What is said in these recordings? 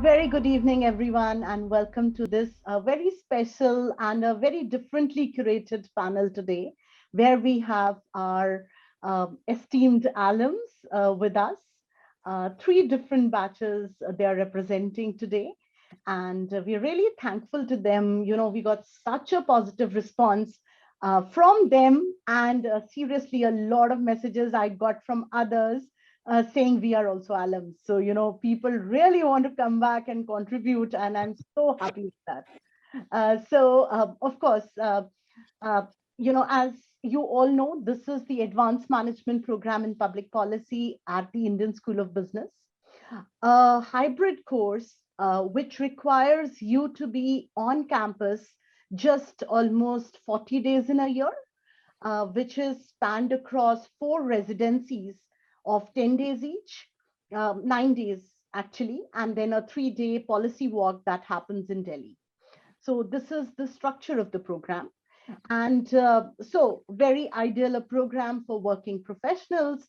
Very good evening, everyone, and welcome to this very special and a very differently curated panel today, where we have our esteemed alums with us. Three different batches they are representing today, and we're really thankful to them. You know, we got such a positive response from them, and seriously, a lot of messages I got from others saying we are also alums. So, you know, people really want to come back and contribute, and I'm so happy with that. Of course, uh, you know, as you all know, this is the Advanced Management Program in Public Policy at the Indian School of Business, a hybrid course which requires you to be on campus just almost 40 days in a year, which is spanned across four residencies of 10 days each, 9 days actually, and then a 3-day policy walk that happens in Delhi. So this is the structure of the program. And so very ideal a program for working professionals.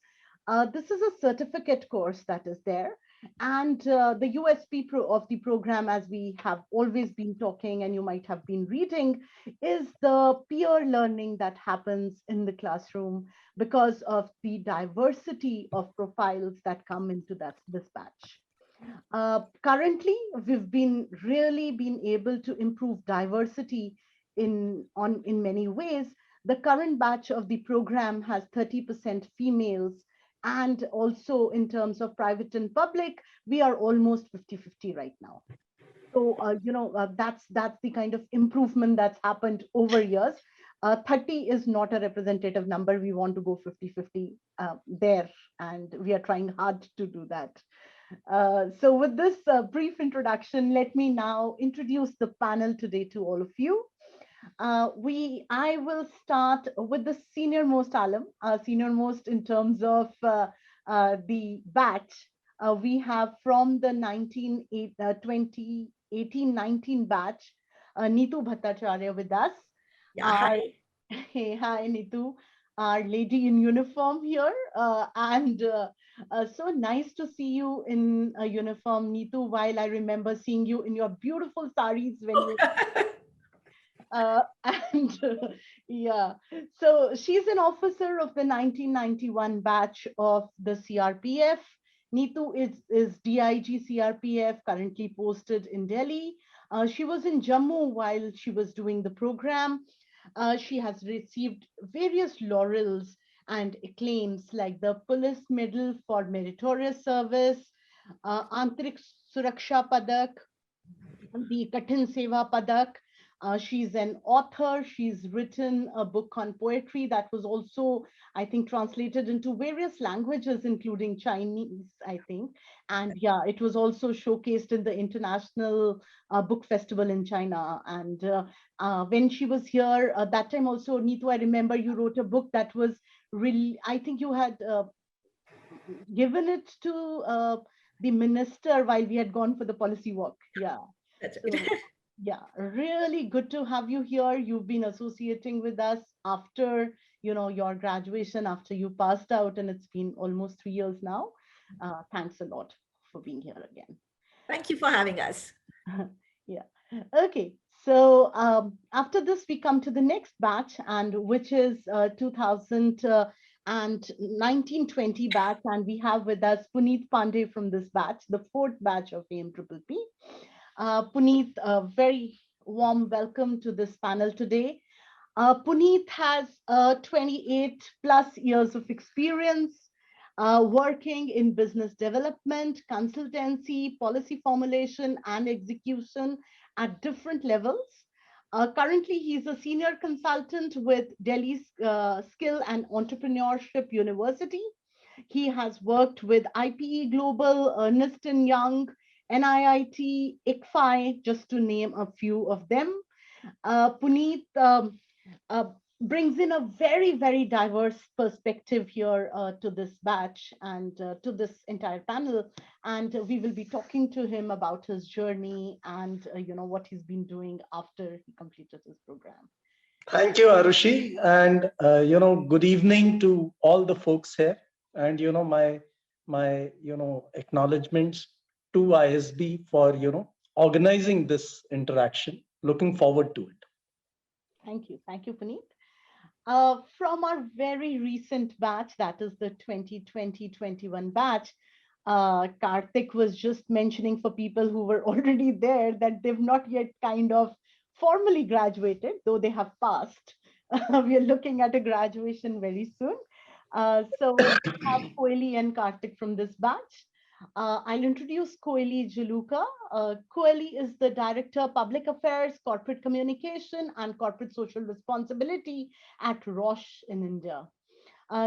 This is a certificate course that is there. And the USP of the program, as we have always been talking and you might have been reading, is the peer learning that happens in the classroom because of the diversity of profiles that come into this batch. Currently, we've been really been able to improve diversity in many ways. The current batch of the program has 30% females, and also in terms of private and public, we are almost 50-50 right now. So that's the kind of improvement that's happened over years. 30 is not a representative number. We want to go 50-50 there, and we are trying hard to do that. So with this brief introduction, let me now introduce the panel today to all of you. I will start with the senior most alum, senior most in terms of the batch. We have from the 2018-19 batch, Neetu Bhattacharya with us. Yeah, hi. Hey, hi, Neetu, our lady in uniform here. So nice to see you in a uniform, Neetu, while I remember seeing you in your beautiful saris when you and yeah, so she's an officer of the 1991 batch of the CRPF. Neetu is DIG CRPF, currently posted in Delhi. She was in Jammu while she was doing the program. She has received various laurels and acclaims like the Police Medal for Meritorious Service, Antrik Suraksha Padak, the Kathin Seva Padak. She's an author. She's written a book on poetry that was also, I think, translated into various languages, including Chinese, I think. And yeah, it was also showcased in the International Book Festival in China. And when she was here, that time also, Neetu, I remember you wrote a book that was really, I think you had given it to the minister while we had gone for the policy walk. Yeah. That's So, right. yeah, really good to have you here. You've been associating with us after, you know, your graduation, after you passed out, and it's been almost 3 years now. Thanks a lot for being here again. Thank you for having us. Yeah. Okay. So after this, we come to the next batch, and which is 2000 and 1920 batch, and we have with us Puneet Pandey from this batch, the fourth batch of AMPPP. Puneet, a very warm welcome to this panel today. Puneet has 28 plus years of experience working in business development, consultancy, policy formulation, and execution at different levels. Currently, he's a senior consultant with Delhi's Skill and Entrepreneurship University. He has worked with IPE Global, Ernst& Young, NIIT, ICFI, just to name a few of them. Puneet uh, brings in a very, very diverse perspective here to this batch and to this entire panel. And we will be talking to him about his journey and what he's been doing after he completed his program. Thank you, Arushi, and good evening to all the folks here. And my acknowledgements to ISB for, organizing this interaction. Looking forward to it. Thank you. Thank you, Puneet. From our very recent batch, that is the 2020-21 batch, Karthik was just mentioning for people who were already there that they've not yet kind of formally graduated, though they have passed. We are looking at a graduation very soon. So we have Koeli and Karthik from this batch. I'll introduce Koeli Jaluka. Koeli is the Director, Public Affairs, Corporate Communication, and Corporate Social Responsibility at Roche in India.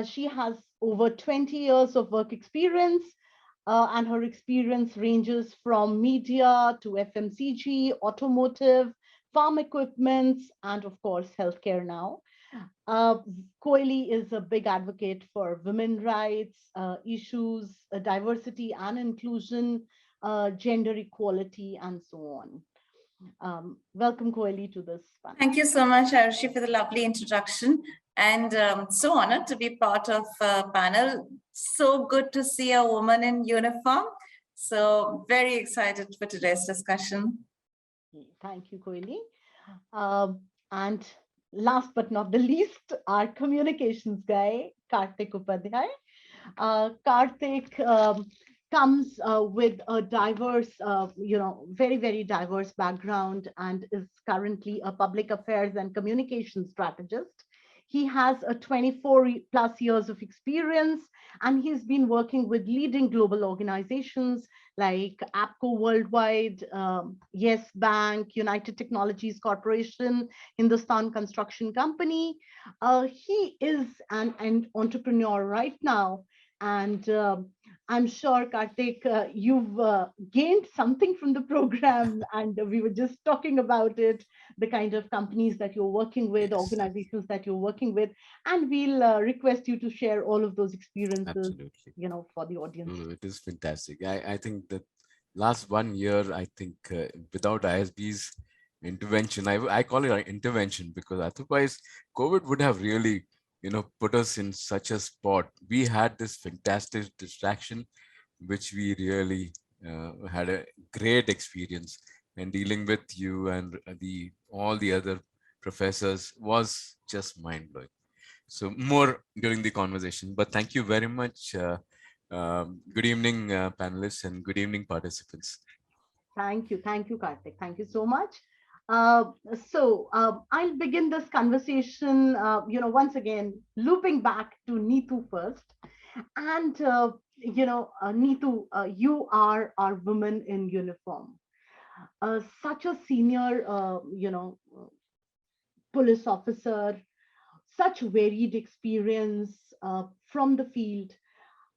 She has over 20 years of work experience, and her experience ranges from media to FMCG, automotive, farm equipments, and of course, healthcare now. Koeli is a big advocate for women rights issues, diversity and inclusion, gender equality, and so on. Welcome, Koeli, to this panel. Thank you so much, Arushi, for the lovely introduction. And so honored to be part of a panel. So good to see a woman in uniform. So very excited for today's discussion. Thank you, Koeli. And last but not the least, our communications guy, Karthik Upadhyay. Karthik comes with a diverse, very, very diverse background and is currently a public affairs and communications strategist. He has a 24 plus years of experience, and he's been working with leading global organizations like APCO Worldwide, Yes Bank, United Technologies Corporation, Hindustan Construction Company. He is an entrepreneur right now, and I'm sure, Karthik, you've gained something from the program, and we were just talking about it, the kind of companies that you're working with, Yes. organizations that you're working with, and we'll request you to share all of those experiences, Absolutely. for the audience. No, it is fantastic. I think that last 1 year, I think without ISB's intervention, I call it an intervention because otherwise COVID would have really, put us in such a spot. We had this fantastic distraction, which we really had a great experience, and dealing with you and all the other professors was just mind blowing. So more during the conversation, but thank you very much. Good evening, panelists, and good evening, participants. Thank you, Karthik. Thank you so much. I'll begin this conversation, once again, looping back to Neetu first. And, Neetu, you are our woman in uniform. Such a senior, police officer, such varied experience from the field.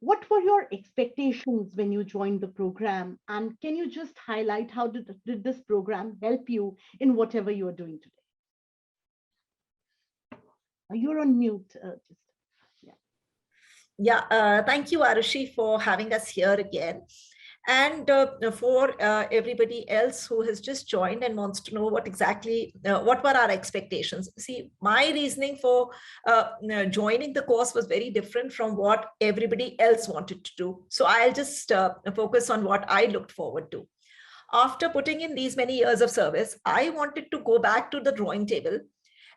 What were your expectations when you joined the program? And can you just highlight how did this program help you in whatever you are doing today? You're on mute. Thank you, Arushi, for having us here again. And for everybody else who has just joined and wants to know what were our expectations. See, my reasoning for joining the course was very different from what everybody else wanted to do. So I'll just focus on what I looked forward to. After putting in these many years of service, I wanted to go back to the drawing table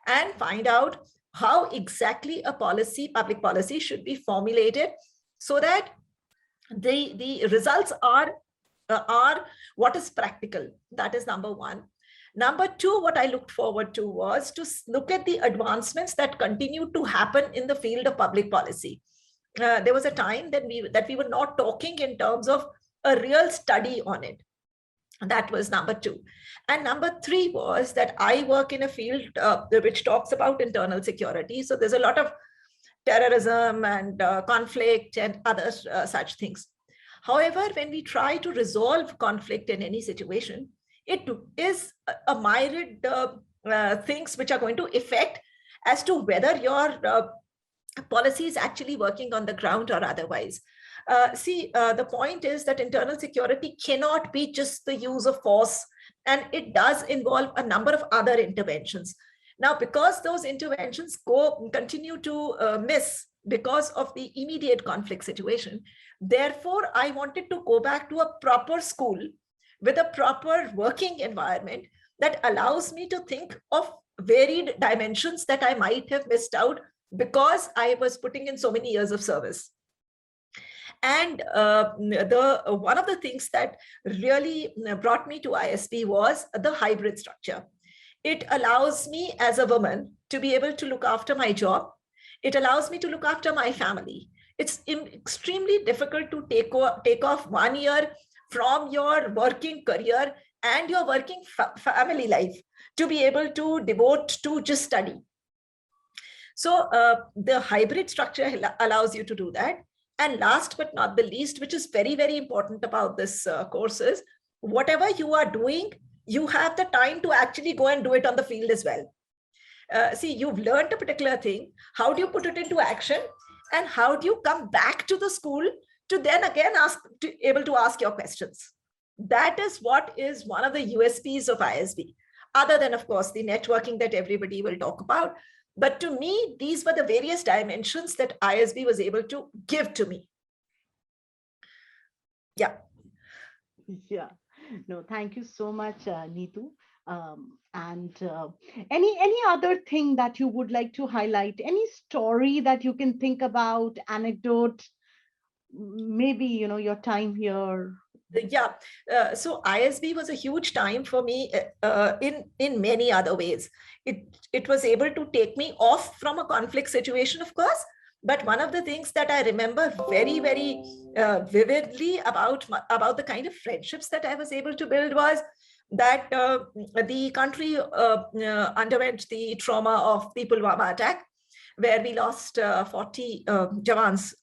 and find out how exactly a public policy should be formulated so that the results are what is practical. That is number one. Number two, what I looked forward to was to look at the advancements that continue to happen in the field of public policy. There was a time that we were not talking in terms of a real study on it. That was number two. And number three was that I work in a field which talks about internal security. So there's a lot of terrorism and conflict and other such things. However, when we try to resolve conflict in any situation, it is a myriad things which are going to affect as to whether your policy is actually working on the ground or otherwise. The point is that internal security cannot be just the use of force, and it does involve a number of other interventions. Now, because those interventions continue to miss because of the immediate conflict situation. Therefore, I wanted to go back to a proper school with a proper working environment that allows me to think of varied dimensions that I might have missed out because I was putting in so many years of service. And one of the things that really brought me to ISB was the hybrid structure. It allows me as a woman to be able to look after my job. It allows me to look after my family. It's extremely difficult to take off 1 year from your working career and your working family life to be able to devote to just study. So the hybrid structure allows you to do that. And last but not the least, which is very, very important about this course is, whatever you are doing, you have the time to actually go and do it on the field as well. See, you've learned a particular thing. How do you put it into action? And how do you come back to the school to then again able to ask your questions? That is what is one of the USPs of ISB, other than, of course, the networking that everybody will talk about. But to me, these were the various dimensions that ISB was able to give to me. Yeah. Yeah. No, thank you so much, Neetu. Any other thing that you would like to highlight? Any story that you can think about, anecdote, maybe, your time here? Yeah, so ISB was a huge time for me in many other ways. It was able to take me off from a conflict situation, of course, but one of the things that I remember very, very vividly about the kind of friendships that I was able to build was that the country underwent the trauma of the Pulwama attack, where we lost 40 Jawans.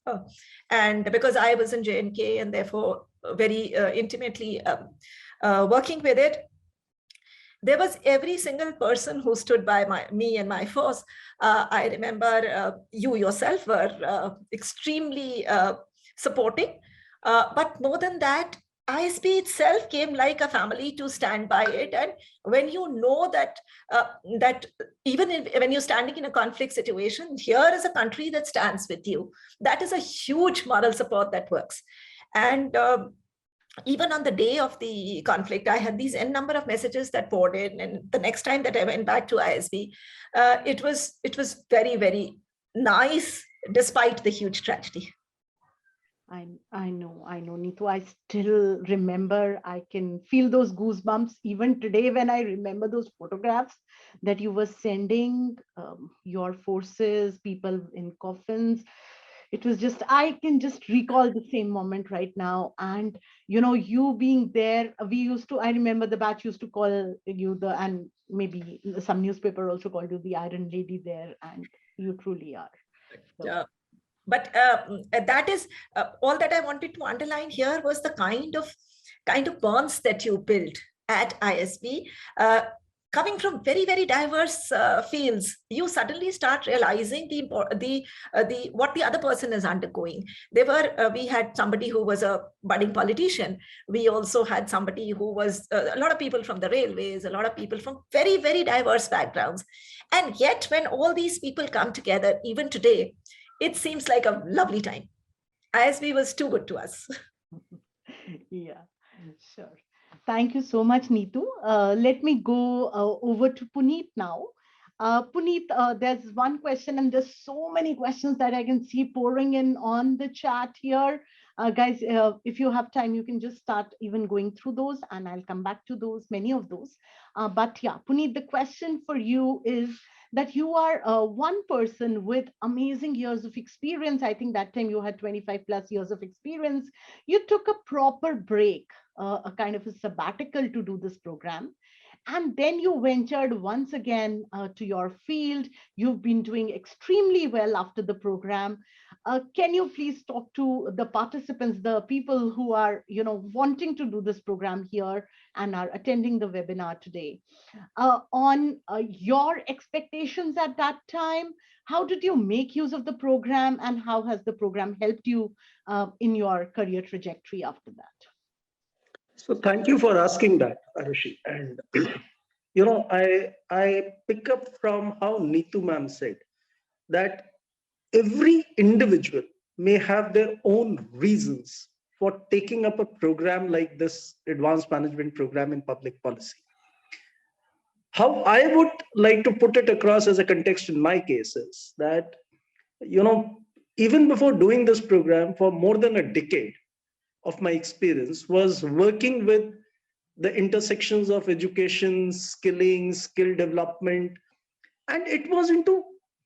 And because I was in J&K and therefore very intimately working with it, there was every single person who stood by me and my force. I remember you yourself were extremely supporting. But more than that, ISB itself came like a family to stand by it. And when you know that even when you're standing in a conflict situation, here is a country that stands with you, that is a huge moral support that works. And even on the day of the conflict, I had these n number of messages that poured in. And the next time that I went back to ISB, it was very, very nice, despite the huge tragedy. I know, Neetu. I still remember, I can feel those goosebumps even today when I remember those photographs that you were sending, your forces, people in coffins. It was just, I can just recall the same moment right now. And, you being there, I remember the batch used to call you and maybe some newspaper also called you the Iron Lady there, and you truly are. So. But that is all that I wanted to underline here was the kind of bonds that you build at ISB. Coming from very, very diverse fields, you suddenly start realizing what the other person is undergoing. We had somebody who was a budding politician. We also had somebody who was a lot of people from the railways, a lot of people from very, very diverse backgrounds. And yet, when all these people come together, even today, it seems like a lovely time. ISB was too good to us. Yeah, sure. Thank you so much, Neetu. Let me go over to Puneet now. Puneet, there's one question, and there's so many questions that I can see pouring in on the chat here. Guys, if you have time, you can just start even going through those, and I'll come back to many of those. But yeah, Puneet, the question for you is that you are one person with amazing years of experience. I think that time you had 25 plus years of experience. You took a proper break, a kind of a sabbatical to do this program. And then you ventured once again to your field. You've been doing extremely well after the program. Can you please talk to the participants, the people who are, wanting to do this program here and are attending the webinar today, on your expectations at that time? How did you make use of the program, and how has the program helped you in your career trajectory after that? So thank you for asking that, Arushi. And I pick up from how Neetu ma'am said that every individual may have their own reasons for taking up a program like this advanced management program in public policy. How I would like to put it across as a context in my case is that, even before doing this program, for more than a decade of my experience was working with the intersections of education, skilling, skill development, and it was into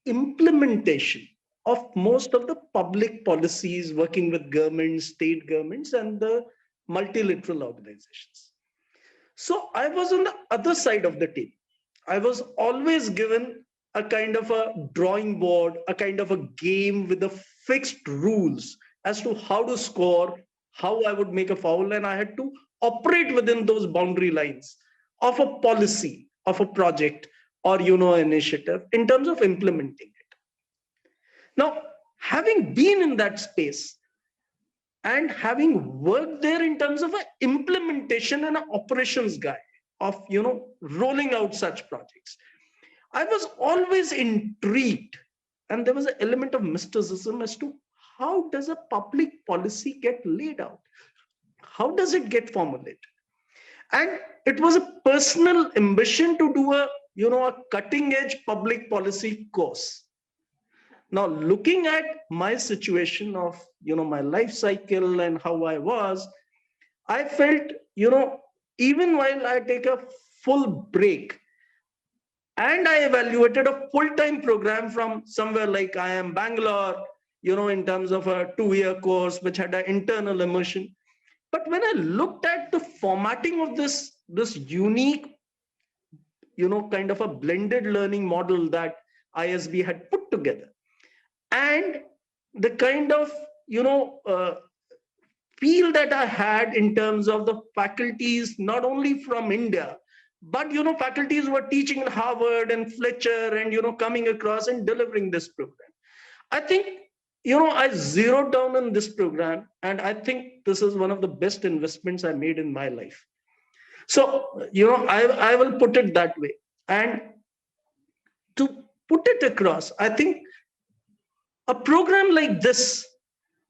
implementation of most of the public policies, working with governments, state governments, and the multilateral organizations. So I was on the other side of the table. I was always given a kind of a drawing board, a kind of a game with the fixed rules as to how to score, how I would make a foul, and I had to operate within those boundary lines of a policy, of a project, or initiative in terms of implementing it. Now, having been in that space and having worked there in terms of an implementation and an operations guy of rolling out such projects, I was always intrigued, and there was an element of mysticism as to how does a public policy get laid out, how does it get formulated. And it was a personal ambition to do a cutting edge public policy course. Now, looking at my situation of my life cycle and how I was, I felt, even while I take a full break and I evaluated a full-time program from somewhere like I am Bangalore, in terms of a 2-year course which had an internal immersion. But when I looked at the formatting of this unique, kind of a blended learning model that ISB had put together, and the kind of, feel that I had in terms of the faculties, not only from India, but faculties were teaching in Harvard and Fletcher and coming across and delivering this program. I think I zeroed down on this program, and I think this is one of the best investments I made in my life. So I will put it that way. And to put it across, I think a program like this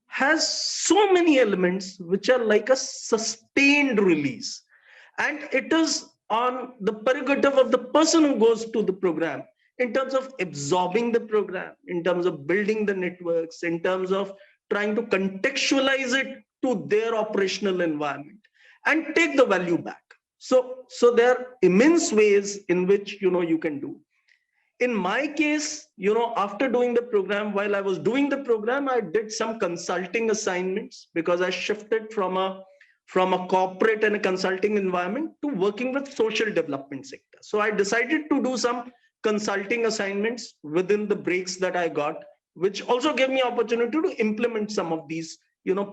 has so many elements which are like a sustained release, and it is on the prerogative of the person who goes to the program in terms of absorbing the program, in terms of building the networks, in terms of trying to contextualize it to their operational environment and take the value back. So there are immense ways in which you can do. In my case, after doing the program, while I was doing the program, I did some consulting assignments because I shifted from a corporate and a consulting environment to working with social development sector. So I decided to do some consulting assignments within the breaks that I got, which also gave me opportunity to implement some of these,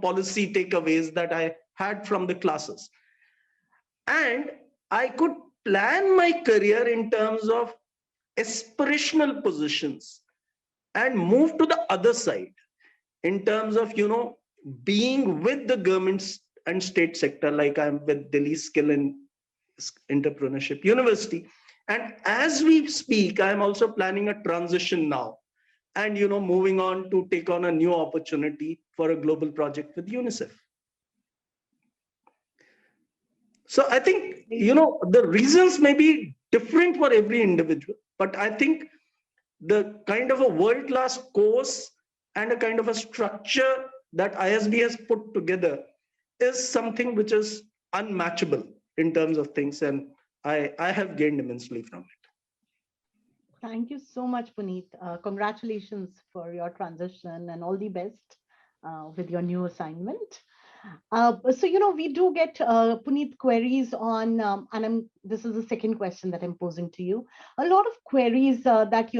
policy takeaways that I had from the classes. And I could plan my career in terms of aspirational positions and move to the other side in terms of being with the governments and state sector, like I'm with Delhi Skill and Entrepreneurship University. And as we speak, I'm also planning a transition now and moving on to take on a new opportunity for a global project with UNICEF. So I think the reasons may be different for every individual, but I think the kind of a world-class course and a kind of a structure that ISB has put together is something which is unmatchable in terms of things, and I have gained immensely from it. Thank you so much, Puneet. Congratulations for your transition and all the best with your new assignment. So, we do get Puneet queries on, and this is the second question that I'm posing to you. A lot of queries that,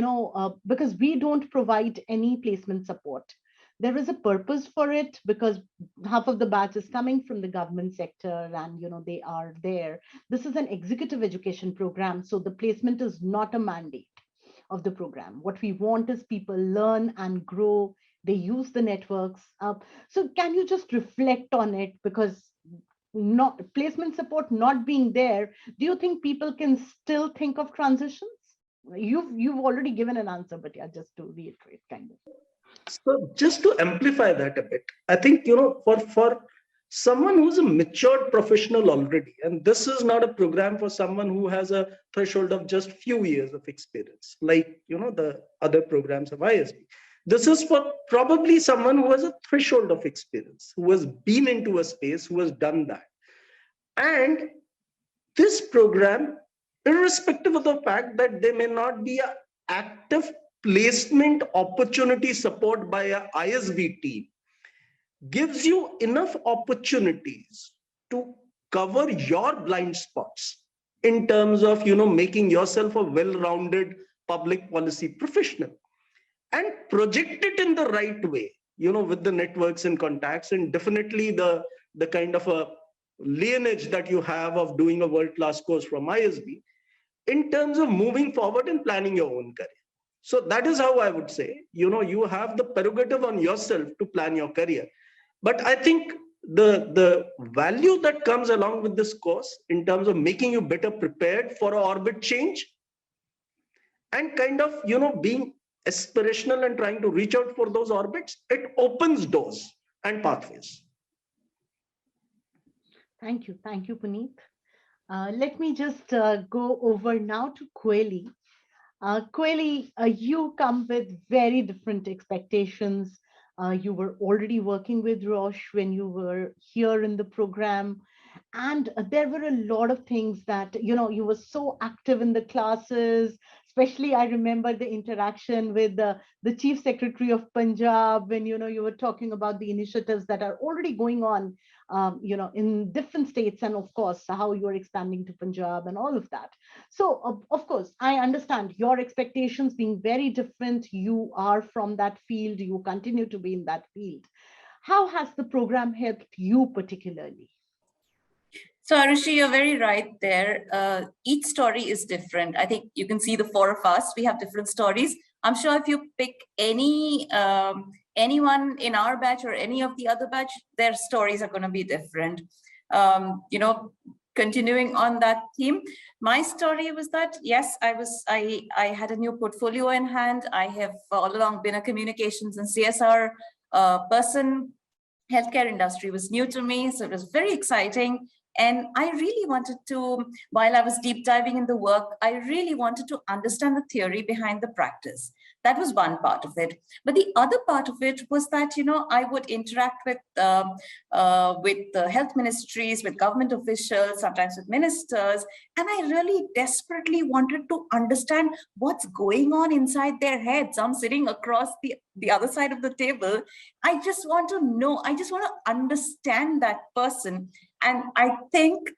because we don't provide any placement support. There is a purpose for it because half of the batch is coming from the government sector and, they are there. This is an executive education program, so the placement is not a mandate of the program. What we want is people learn and grow. They use the networks. So can you just reflect on it? Because not placement support not being there, do you think people can still think of transitions? You've already given an answer, but yeah, just to reiterate, kind of. So just to amplify that a bit, I think, for someone who's a matured professional already, and this is not a program for someone who has a threshold of just few years of experience, like, the other programs of ISB. This is for probably someone who has a threshold of experience, who has been into a space, who has done that. And this program, irrespective of the fact that there may not be an active placement opportunity support by a ISB team, gives you enough opportunities to cover your blind spots in terms of, making yourself a well-rounded public policy professional, and project it in the right way, with the networks and contacts, and definitely the kind of a lineage that you have of doing a world-class course from ISB in terms of moving forward and planning your own career. So that is how I would say, you have the prerogative on yourself to plan your career. But I think the value that comes along with this course in terms of making you better prepared for an orbit change, and kind of, being aspirational and trying to reach out for those orbits, it opens doors and pathways. Thank you. Thank you, Puneet. Let me just go over now to Kweli. Kweli, you come with very different expectations. You were already working with Roche when you were here in the program. And there were a lot of things that, you were so active in the classes. Especially, I remember the interaction with the Chief Secretary of Punjab when, you were talking about the initiatives that are already going on, in different states. And of course, how you're expanding to Punjab and all of that. So, of course, I understand your expectations being very different. You are from that field. You continue to be in that field. How has the program helped you particularly? So Arushi, you're very right there. Each story is different. I think you can see the four of us, we have different stories. I'm sure if you pick anyone in our batch or any of the other batch, their stories are going to be different. Continuing on that theme, my story was that, yes, I had a new portfolio in hand. I have all along been a communications and CSR person. Healthcare industry was new to me, so it was very exciting. And I really wanted to, while I was deep diving in the work, I really wanted to understand the theory behind the practice. That was one part of it. But the other part of it was that, I would interact with the health ministries, with government officials, sometimes with ministers. And I really desperately wanted to understand what's going on inside their heads. I'm sitting across the other side of the table. I just want to know, I just want to understand that person. And I think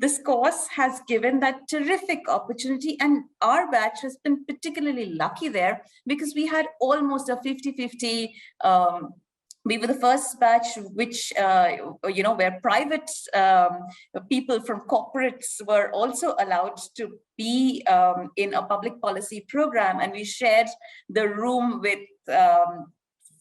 this course has given that terrific opportunity, and our batch has been particularly lucky there because we had almost a 50-50. We were the first batch which, where private people from corporates were also allowed to be in a public policy program, and we shared the room with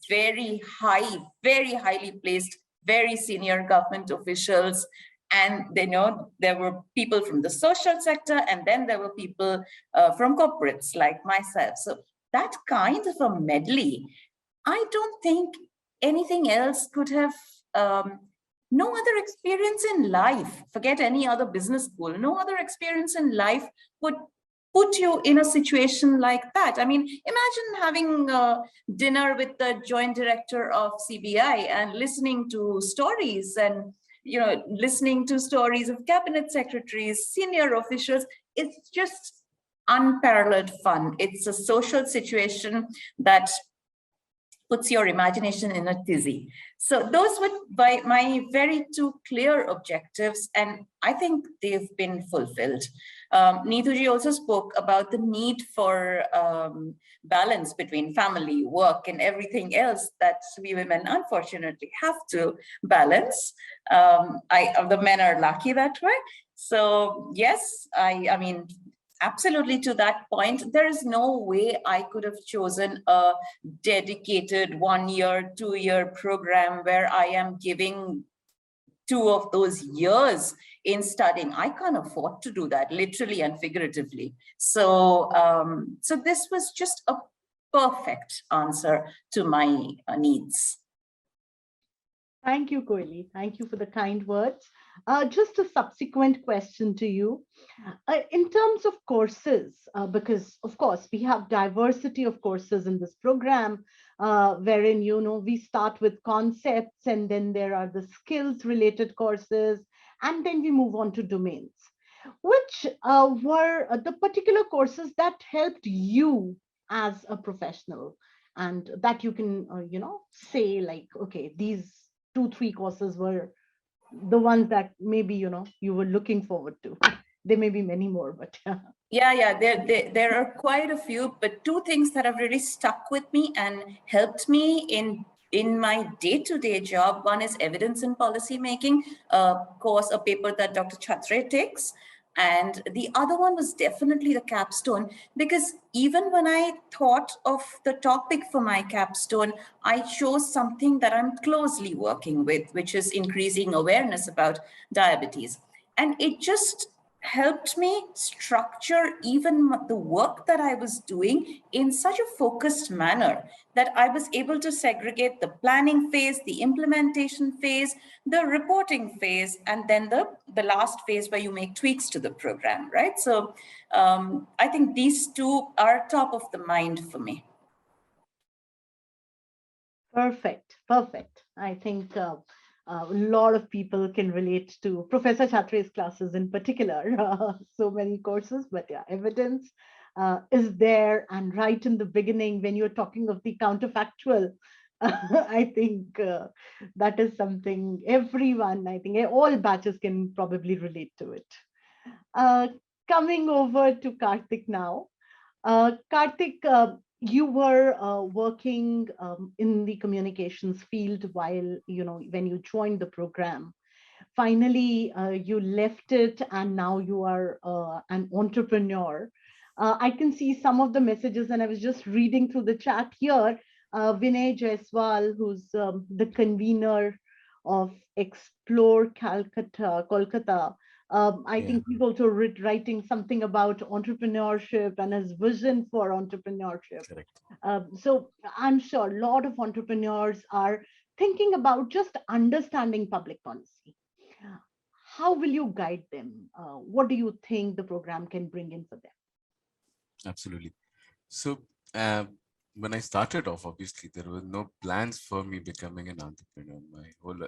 very highly placed, very senior government officials. And there were people from the social sector, and then there were people from corporates like myself. So that kind of a medley, I don't think anything else could have, no other experience in life, forget any other business school, no other experience in life would put you in a situation like that. I mean, imagine having dinner with the joint director of CBI and listening to stories and, listening to stories of cabinet secretaries, senior officials. It's just unparalleled fun. It's a social situation that puts your imagination in a tizzy. So those were my very two clear objectives, and I think they've been fulfilled. Neetuji also spoke about the need for balance between family, work, and everything else that we women unfortunately have to balance. The men are lucky that way. So yes, I mean, absolutely, to that point, there is no way I could have chosen a dedicated 1 year, 2 year program where I am giving 2 of those years in studying. I can't afford to do that, literally and figuratively. So, so this was just a perfect answer to my needs. Thank you, Koili. Thank you for the kind words. Just a subsequent question to you. In terms of courses, because of course we have diversity of courses in this program, wherein, we start with concepts and then there are the skills related courses, and then we move on to domains. Which were the particular courses that helped you as a professional, and that you can, say like, okay, these 2, 3 courses were the ones that maybe, you were looking forward to. There may be many more, but Yeah, there are quite a few, but two things that have really stuck with me and helped me in my day-to-day job. One is evidence and policy making, course, a paper that Dr. Chhatre takes. And the other one was definitely the capstone, because even when I thought of the topic for my capstone, I chose something that I'm closely working with, which is increasing awareness about diabetes. And it just helped me structure even the work that I was doing in such a focused manner that I was able to segregate the planning phase, the implementation phase, the reporting phase, and then the last phase where you make tweaks to the program, right? So I think these two are top of the mind for me. Perfect. I think a lot of people can relate to Professor Chatre's classes in particular. So many courses, but yeah, evidence is there. And right in the beginning, when you're talking of the counterfactual, I think that is something everyone, I think all batches can probably relate to it. Uh, Coming over to Karthik now. Karthik, you were working in the communications field while, when you joined the program. Finally, you left it and now you are an entrepreneur. I can see some of the messages, and I was just reading through the chat here. Vinay Jaiswal, who's the convener of Explore Kolkata, I Yeah, think he's also writing something about entrepreneurship and his vision for entrepreneurship. correct. So I'm sure a lot of entrepreneurs are thinking about just understanding public policy. How will you guide them? What do you think the program can bring in for them? Absolutely. So when I started off, obviously there were no plans for me becoming an entrepreneur. My whole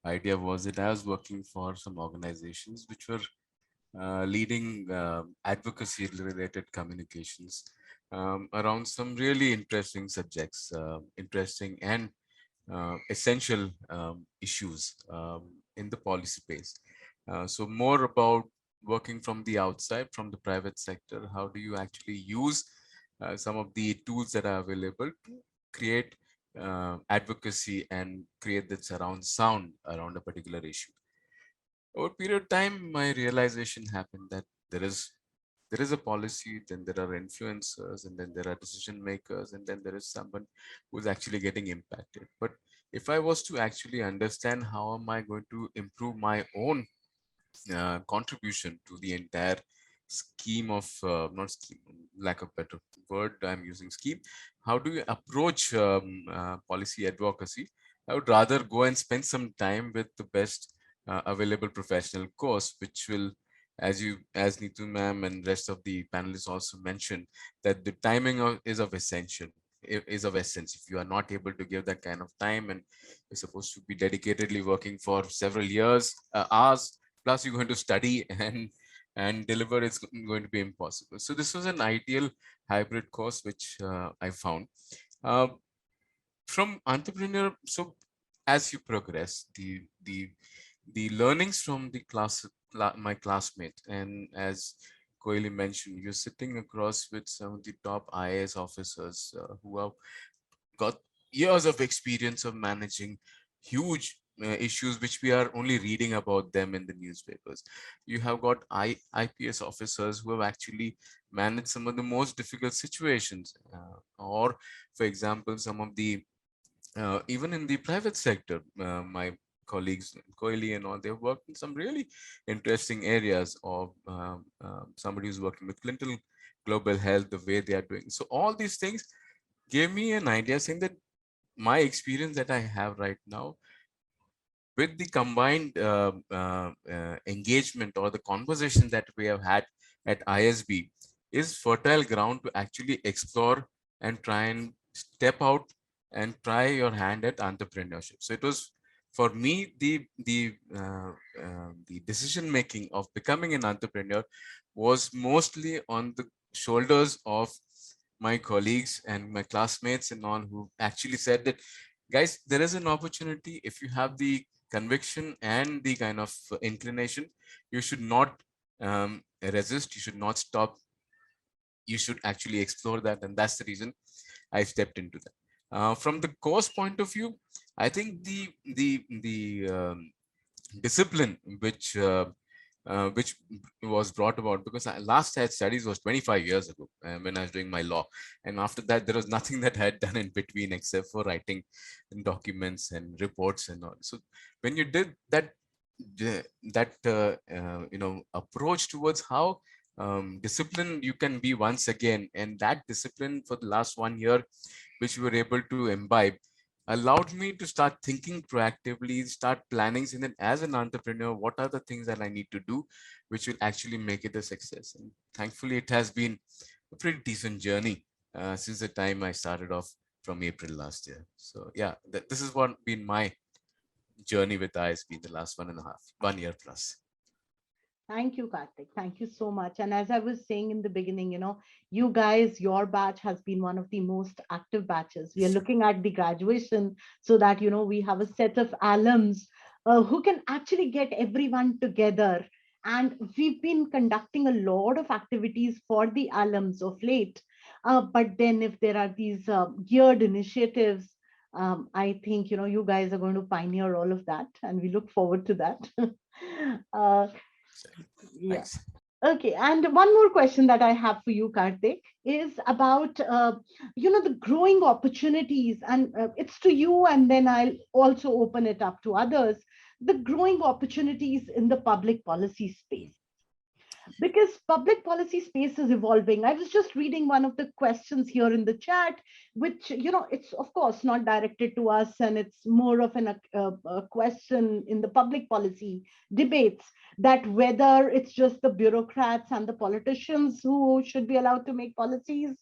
idea was that I was working for some organizations which were leading advocacy related communications around some really interesting subjects, interesting and essential issues in the policy space. So more about working from the outside, from the private sector. How do you actually use some of the tools that are available to create advocacy and create that surround sound around a particular issue? Over a period of time, my realization happened that there is a policy, then there are influencers, and then there are decision makers, and then there is someone who's actually getting impacted. But if I was to actually understand how am I going to improve my own contribution to the entire scheme of not scheme, lack of better word, I'm using scheme. How do you approach policy advocacy? I would rather go and spend some time with the best available professional course, which will, as Neetu ma'am and rest of the panelists also mentioned, that the timing is of is of essence. If you are not able to give that kind of time and you're supposed to be dedicatedly working for several years, hours, plus you're going to study and deliver, it's going to be impossible. So this was an ideal hybrid course which I found. Uh, from entrepreneur, so as you progress, the learnings from the my classmate, and as Koili mentioned, you're sitting across with some of the top IAS officers who have got years of experience of managing huge issues which we are only reading about them in the newspapers. You have got IPS officers who have actually managed some of the most difficult situations, or for example, some of the even in the private sector, my colleagues, Koili and all, they've worked in some really interesting areas of somebody who's working with clinical global health, the way they are doing. So all these things, gave me an idea saying that my experience that I have right now with the combined engagement or the conversation that we have had at ISB is fertile ground to actually explore and try and step out and try your hand at entrepreneurship. So it was for me the decision making of becoming an entrepreneur was mostly on the shoulders of my colleagues and my classmates and all who actually said that, guys, there is an opportunity. If you have the conviction and the kind of inclination, you should not resist, you should not stop, you should actually explore that. And that's the reason I stepped into that. From the course point of view, I think the discipline which was brought about, because I last had studies was 25 years ago when I was doing my law, and after that there was nothing that I had done in between except for writing documents and reports and all. So when you did that approach towards how disciplined you can be once again, and that discipline for the last 1 year which we were able to imbibe allowed me to start thinking proactively, start planning, and then as an entrepreneur, what are the things that I need to do which will actually make it a success. And thankfully it has been a pretty decent journey since the time I started off from April last year. So yeah, this is what been my journey with ISB in the last 1.5 1 year plus. Thank you, Karthik. Thank you so much. And as I was saying in the beginning, you guys, your batch has been one of the most active batches. We are looking at the graduation so that, we have a set of alums who can actually get everyone together. And we've been conducting a lot of activities for the alums of late. But then if there are these geared initiatives, I think, you guys are going to pioneer all of that. And we look forward to that. uh, yeah. Thanks. Okay, and one more question that I have for you, Karthik, is about the growing opportunities, and it's to you, and then I'll also open it up to others. The growing opportunities in the public policy space, because public policy space is evolving. I was just reading one of the questions here in the chat, which, it's of course not directed to us, and it's more of a question in the public policy debates, that whether it's just the bureaucrats and the politicians who should be allowed to make policies.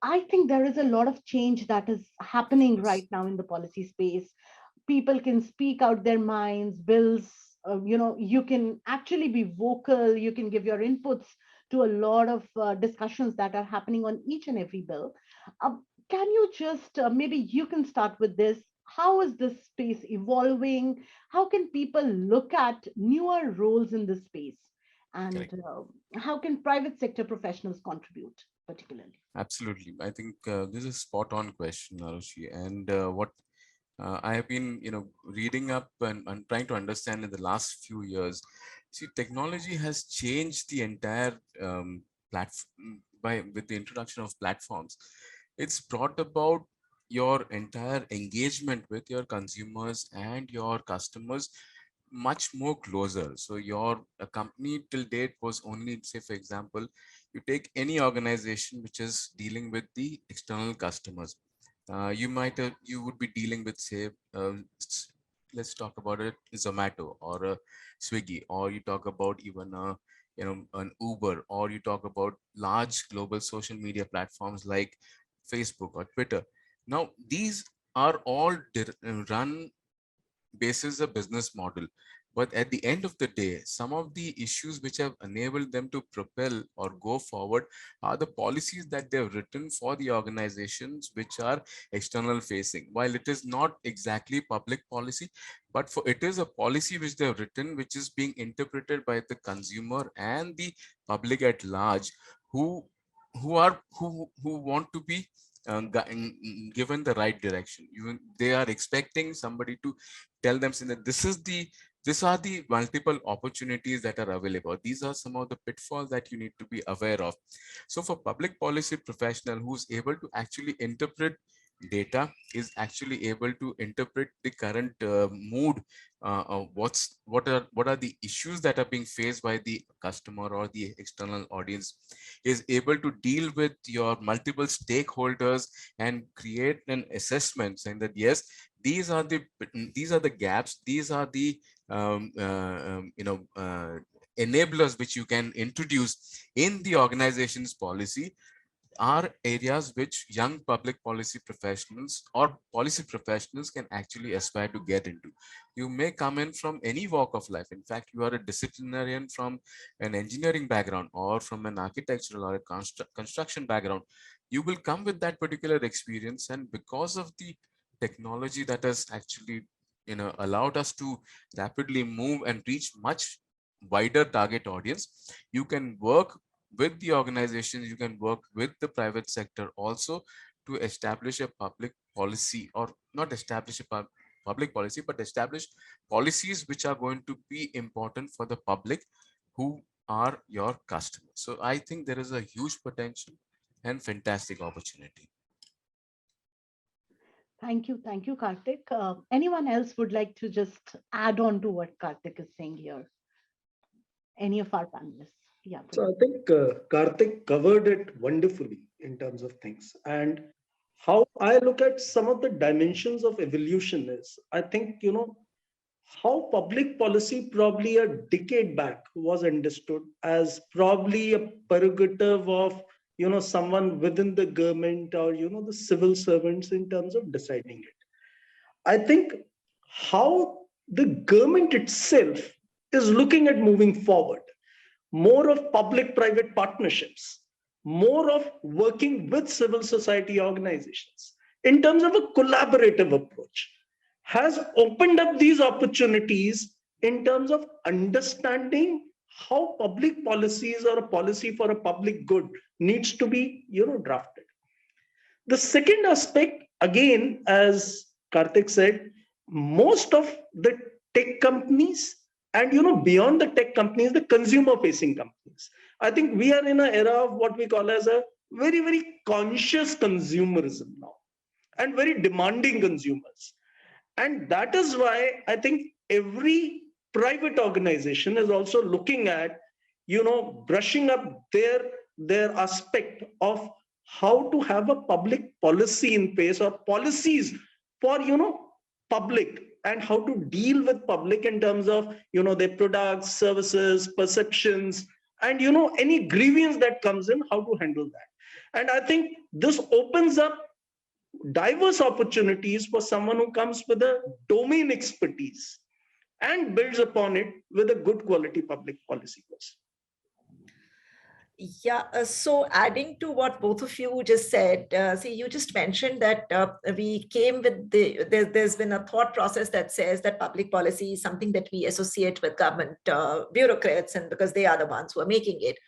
I think there is a lot of change that is happening Yes. right now in the policy space. People can speak out their minds, bills, you can actually be vocal, you can give your inputs to a lot of discussions that are happening on each and every bill. Can you just maybe you can start with this? How is this space evolving? How can people look at newer roles in this space? And Correct. how can private sector professionals contribute particularly? Absolutely. I think this is a spot on question, Arushi. And what I have been, reading up and trying to understand in the last few years. See, technology has changed the entire platform by with the introduction of platforms. It's brought about your entire engagement with your consumers and your customers much more closer. So your a company till date was only, say, for example, you take any organization which is dealing with the external customers. You would be dealing with, say, let's talk about it, Zomato or a Swiggy, or you talk about even an Uber, or you talk about large global social media platforms like Facebook or Twitter. Now these are all run basis a business model, but at the end of the day, some of the issues which have enabled them to propel or go forward are the policies that they've written for the organizations which are external facing. While it is not exactly public policy, but for it is a policy which they've written, which is being interpreted by the consumer and the public at large, who who want to be given the right direction. Even they are expecting somebody to tell them, saying that these are the multiple opportunities that are available. These are some of the pitfalls that you need to be aware of. So for public policy professional who's able to actually interpret data is actually able to interpret the current mood, what are the issues that are being faced by the customer or the external audience, is able to deal with your multiple stakeholders and create an assessment saying that yes, these are the gaps, these are the enablers which you can introduce in the organization's policy, are areas which young public policy professionals or policy professionals can actually aspire to get into. You may come in from any walk of life. In fact, you are a disciplinarian from an engineering background or from an architectural or a construction background. You will come with that particular experience, and because of the technology that has actually allowed us to rapidly move and reach much wider target audience, you can work with the organizations, you can work with the private sector also to establish a public policy, or not establish a public policy, but establish policies which are going to be important for the public who are your customers. So I think there is a huge potential and fantastic opportunity. Thank you, Karthik. Anyone else would like to just add on to what Karthik is saying here? Any of our panelists? Yeah. So I think Karthik covered it wonderfully in terms of things. And how I look at some of the dimensions of evolution is, I think, how public policy probably a decade back was understood as probably a prerogative of, someone within the government or, the civil servants in terms of deciding it. I think how the government itself is looking at moving forward, more of public-private partnerships, more of working with civil society organizations in terms of a collaborative approach, has opened up these opportunities in terms of understanding how public policies or a policy for a public good needs to be, drafted. The second aspect, again, as Karthik said, most of the tech companies and beyond the tech companies, the consumer facing companies, I think we are in an era of what we call as a very, very conscious consumerism now, and very demanding consumers. And that is why I think every private organization is also looking at, brushing up their aspect of how to have a public policy in place, or policies for, public, and how to deal with public in terms of, their products, services, perceptions, and, any grievance that comes in, how to handle that. And I think this opens up diverse opportunities for someone who comes with a domain expertise and builds upon it with a good quality public policy course. Yeah, so adding to what both of you just said, see, you just mentioned that we came with there's been a thought process that says that public policy is something that we associate with government bureaucrats, and because they are the ones who are making it.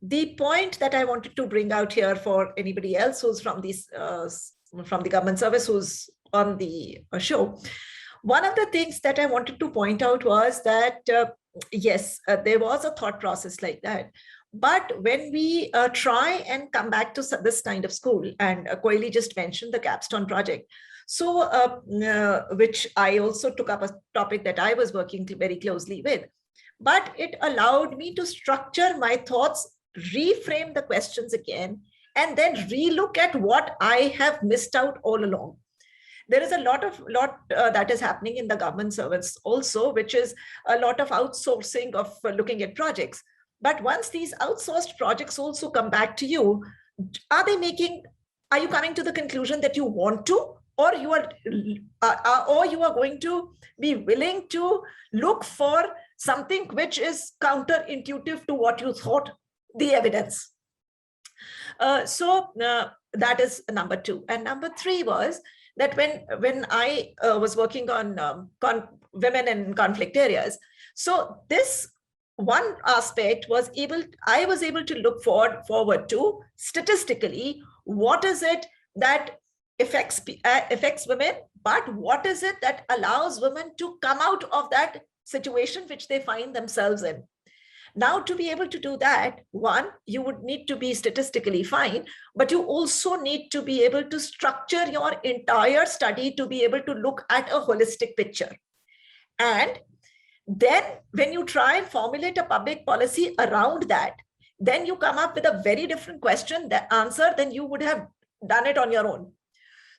The point that I wanted to bring out here for anybody else who's from the government service who's on the show, one of the things that I wanted to point out was that yes, there was a thought process like that. But when we try and come back to this kind of school, and Koili just mentioned the Capstone project, so which I also took up a topic that I was working very closely with, but it allowed me to structure my thoughts, reframe the questions again, and then relook at what I have missed out all along. There is a lot that is happening in the government service also, which is a lot of outsourcing of looking at projects. But once these outsourced projects also come back to you, are you coming to the conclusion that you want to, or you are going to be willing to look for something which is counterintuitive to what you thought, the evidence? So that is number two. And number three was that when I was working on women in conflict areas, so this one aspect was I was able to look forward to statistically, what is it that affects women, but what is it that allows women to come out of that situation which they find themselves in. Now, to be able to do that, one, you would need to be statistically fine, but you also need to be able to structure your entire study to be able to look at a holistic picture. And then when you try and formulate a public policy around that, then you come up with a very different question, the answer, than you would have done it on your own.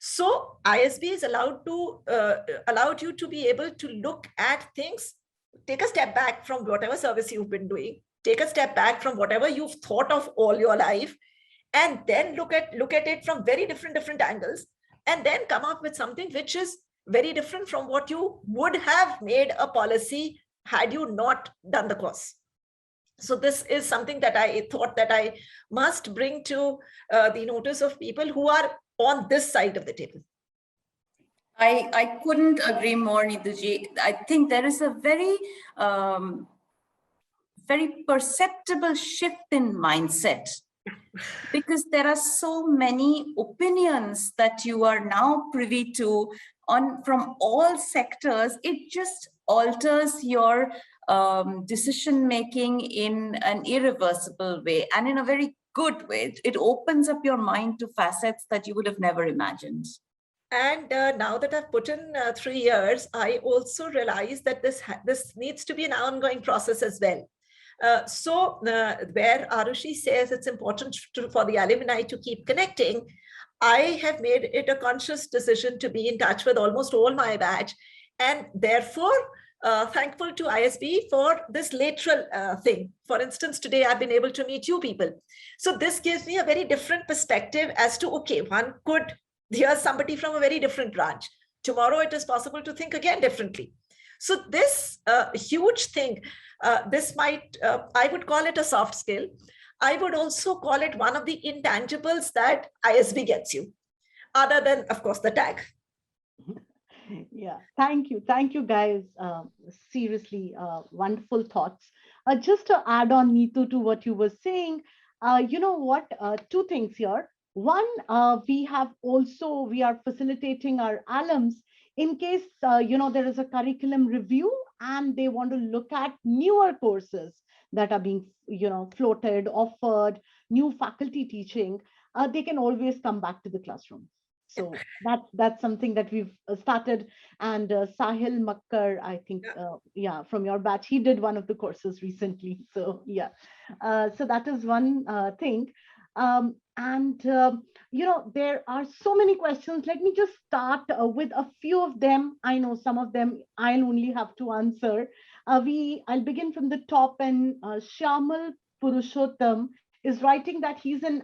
So ISB is allowed you to be able to look at things, take a step back from whatever service you've been doing, take a step back from whatever you've thought of all your life, and then look at it from very different angles, and then come up with something which is very different from what you would have made a policy had you not done the course. So this is something that I thought that I must bring to the notice of people who are on this side of the table. I couldn't agree more, Neetuji. I think there is a very, very perceptible shift in mindset, because there are so many opinions that you are now privy to from all sectors. It just alters your decision making in an irreversible way, and in a very good way. It opens up your mind to facets that you would have never imagined. And now that I've put in 3 years, I also realize that this needs to be an ongoing process as well. So where Arushi says it's important for the alumni to keep connecting, I have made it a conscious decision to be in touch with almost all my batch, and therefore thankful to ISB for this lateral thing. For instance, today I've been able to meet you people. So this gives me a very different perspective as to, okay, one could hear somebody from a very different branch. Tomorrow it is possible to think again differently. So this huge thing, this might, I would call it a soft skill. I would also call it one of the intangibles that ISB gets you, other than, of course, the tag. Yeah, thank you guys. Seriously, wonderful thoughts. Just to add on, Neetu, to what you were saying, you know what, 2 things here. One, we are facilitating our alums in case, there is a curriculum review and they want to look at newer courses that are being, floated, offered, new faculty teaching, they can always come back to the classroom. So that's something that we've started. And Sahil Makkar, I think, from your batch, he did one of the courses recently. So yeah, so that is one thing. There are so many questions. Let me just start with a few of them. I know some of them I'll only have to answer. I'll begin from the top, and Shyamal Purushottam is writing that he's an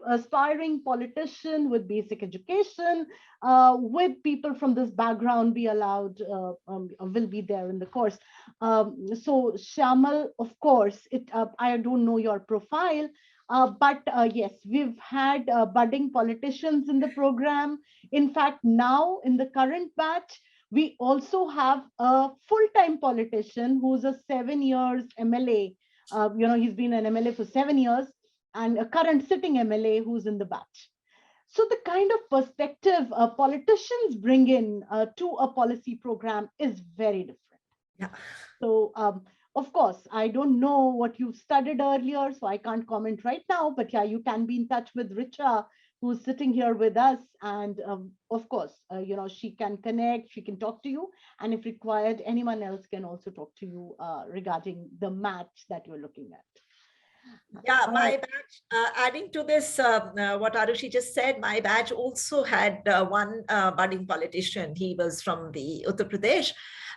aspiring politician with basic education. With people from this background be allowed, will be there in the course. So Shyamal, of course, I don't know your profile, but yes, we've had budding politicians in the program. In fact, now in the current batch, we also have a full-time politician who's a 7 years MLA. He's been an MLA for 7 years, and a current sitting MLA who's in the batch. So the kind of perspective politicians bring in to a policy program is very different. Yeah. So of course, I don't know what you've studied earlier, so I can't comment right now, but yeah, you can be in touch with Richa, who's sitting here with us. And of course, she can connect, she can talk to you. And if required, anyone else can also talk to you regarding the match that you're looking at. Yeah, my batch, adding to this, what Arushi just said, my batch also had one budding politician. He was from the Uttar Pradesh.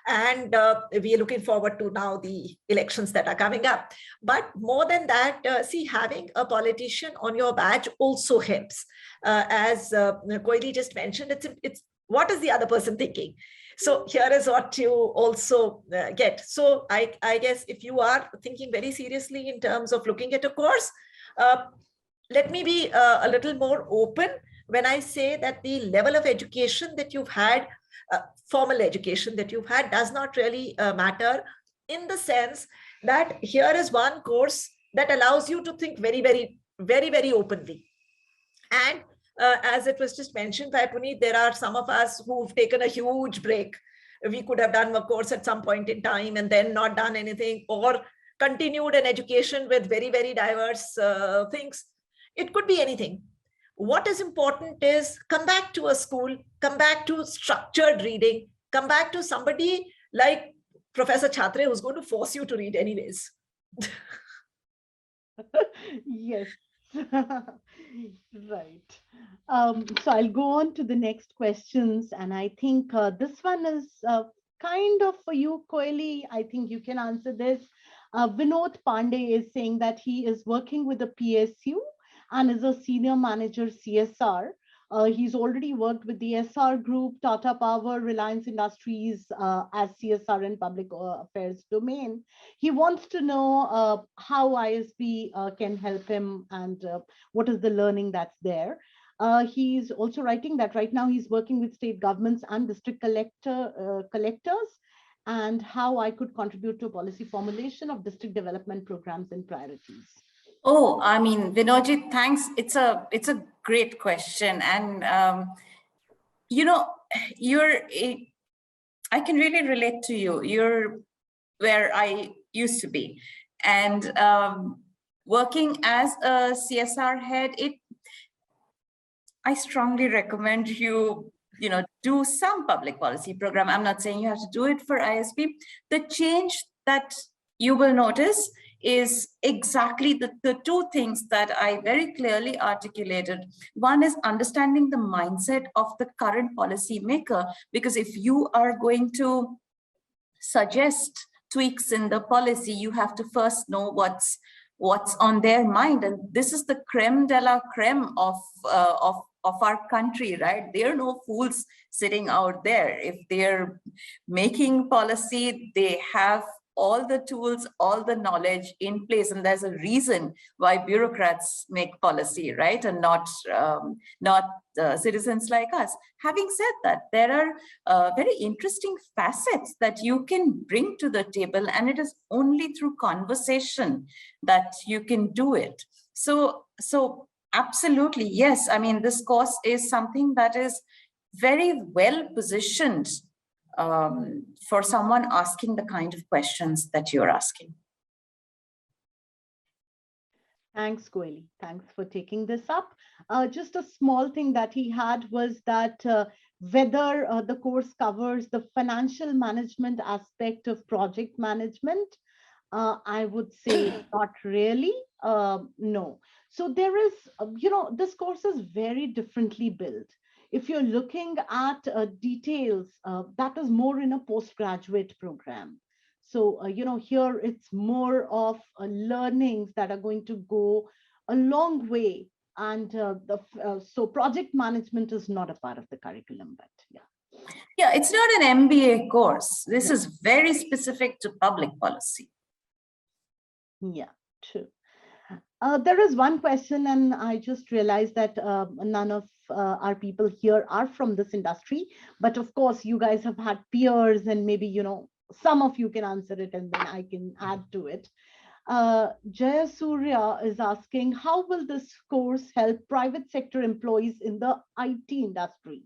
And we are looking forward to now the elections that are coming up. But more than that, having a politician on your batch also helps. As Koili just mentioned, it's what is the other person thinking? So here is what you also get. So I guess if you are thinking very seriously in terms of looking at a course, let me be a little more open when I say that the level of education that you've had, formal education that you've had, does not really matter, in the sense that here is one course that allows you to think very, very, very, very openly. And as it was just mentioned by Puneet, there are some of us who've taken a huge break. We could have done a course at some point in time and then not done anything, or continued an education with very, very diverse things. It could be anything. What is important is come back to a school, come back to structured reading, come back to somebody like Professor Chhatre who's going to force you to read anyways. Yes. Right. So I'll go on to the next questions, and I think this one is kind of for you, Koeli. I think you can answer this. Vinod Pandey is saying that he is working with the PSU and is a senior manager CSR. He's already worked with the SR Group, Tata Power, Reliance Industries as CSR in public affairs domain. He wants to know how ISB can help him and what is the learning that's there. He's also writing that right now he's working with state governments and district collectors, and how I could contribute to policy formulation of district development programs and priorities. Oh, I mean, Vinodji, thanks. It's a great question, and you know, I can really relate to you. You're where I used to be, and working as a CSR head, I strongly recommend you do some public policy program. I'm not saying you have to do it for ISB. The change that you will notice is exactly the two things that I very clearly articulated. One is understanding the mindset of the current policy maker, because if you are going to suggest tweaks in the policy, you have to first know what's on their mind. And this is the creme de la creme of our country, right? There are no fools sitting out there. If they're making policy, they have all the tools, all the knowledge in place. And there's a reason why bureaucrats make policy, right? And not citizens like us. Having said that, there are very interesting facets that you can bring to the table, and it is only through conversation that you can do it. So absolutely, yes. I mean, this course is something that is very well positioned for someone asking the kind of questions that you're asking. Thanks, Koeli. Thanks for taking this up. Just a small thing that he had was that whether the course covers the financial management aspect of project management, I would say not really, no. So there is, this course is very differently built. If you're looking at details, that is more in a postgraduate program. So, here it's more of learnings that are going to go a long way. And so project management is not a part of the curriculum, but yeah. Yeah, it's not an MBA course. This is very specific to public policy. Yeah, true. There is one question, and I just realized that none of our people here are from this industry. But of course, you guys have had peers, and maybe, some of you can answer it, and then I can add to it. Jaya Surya is asking, how will this course help private sector employees in the IT industry?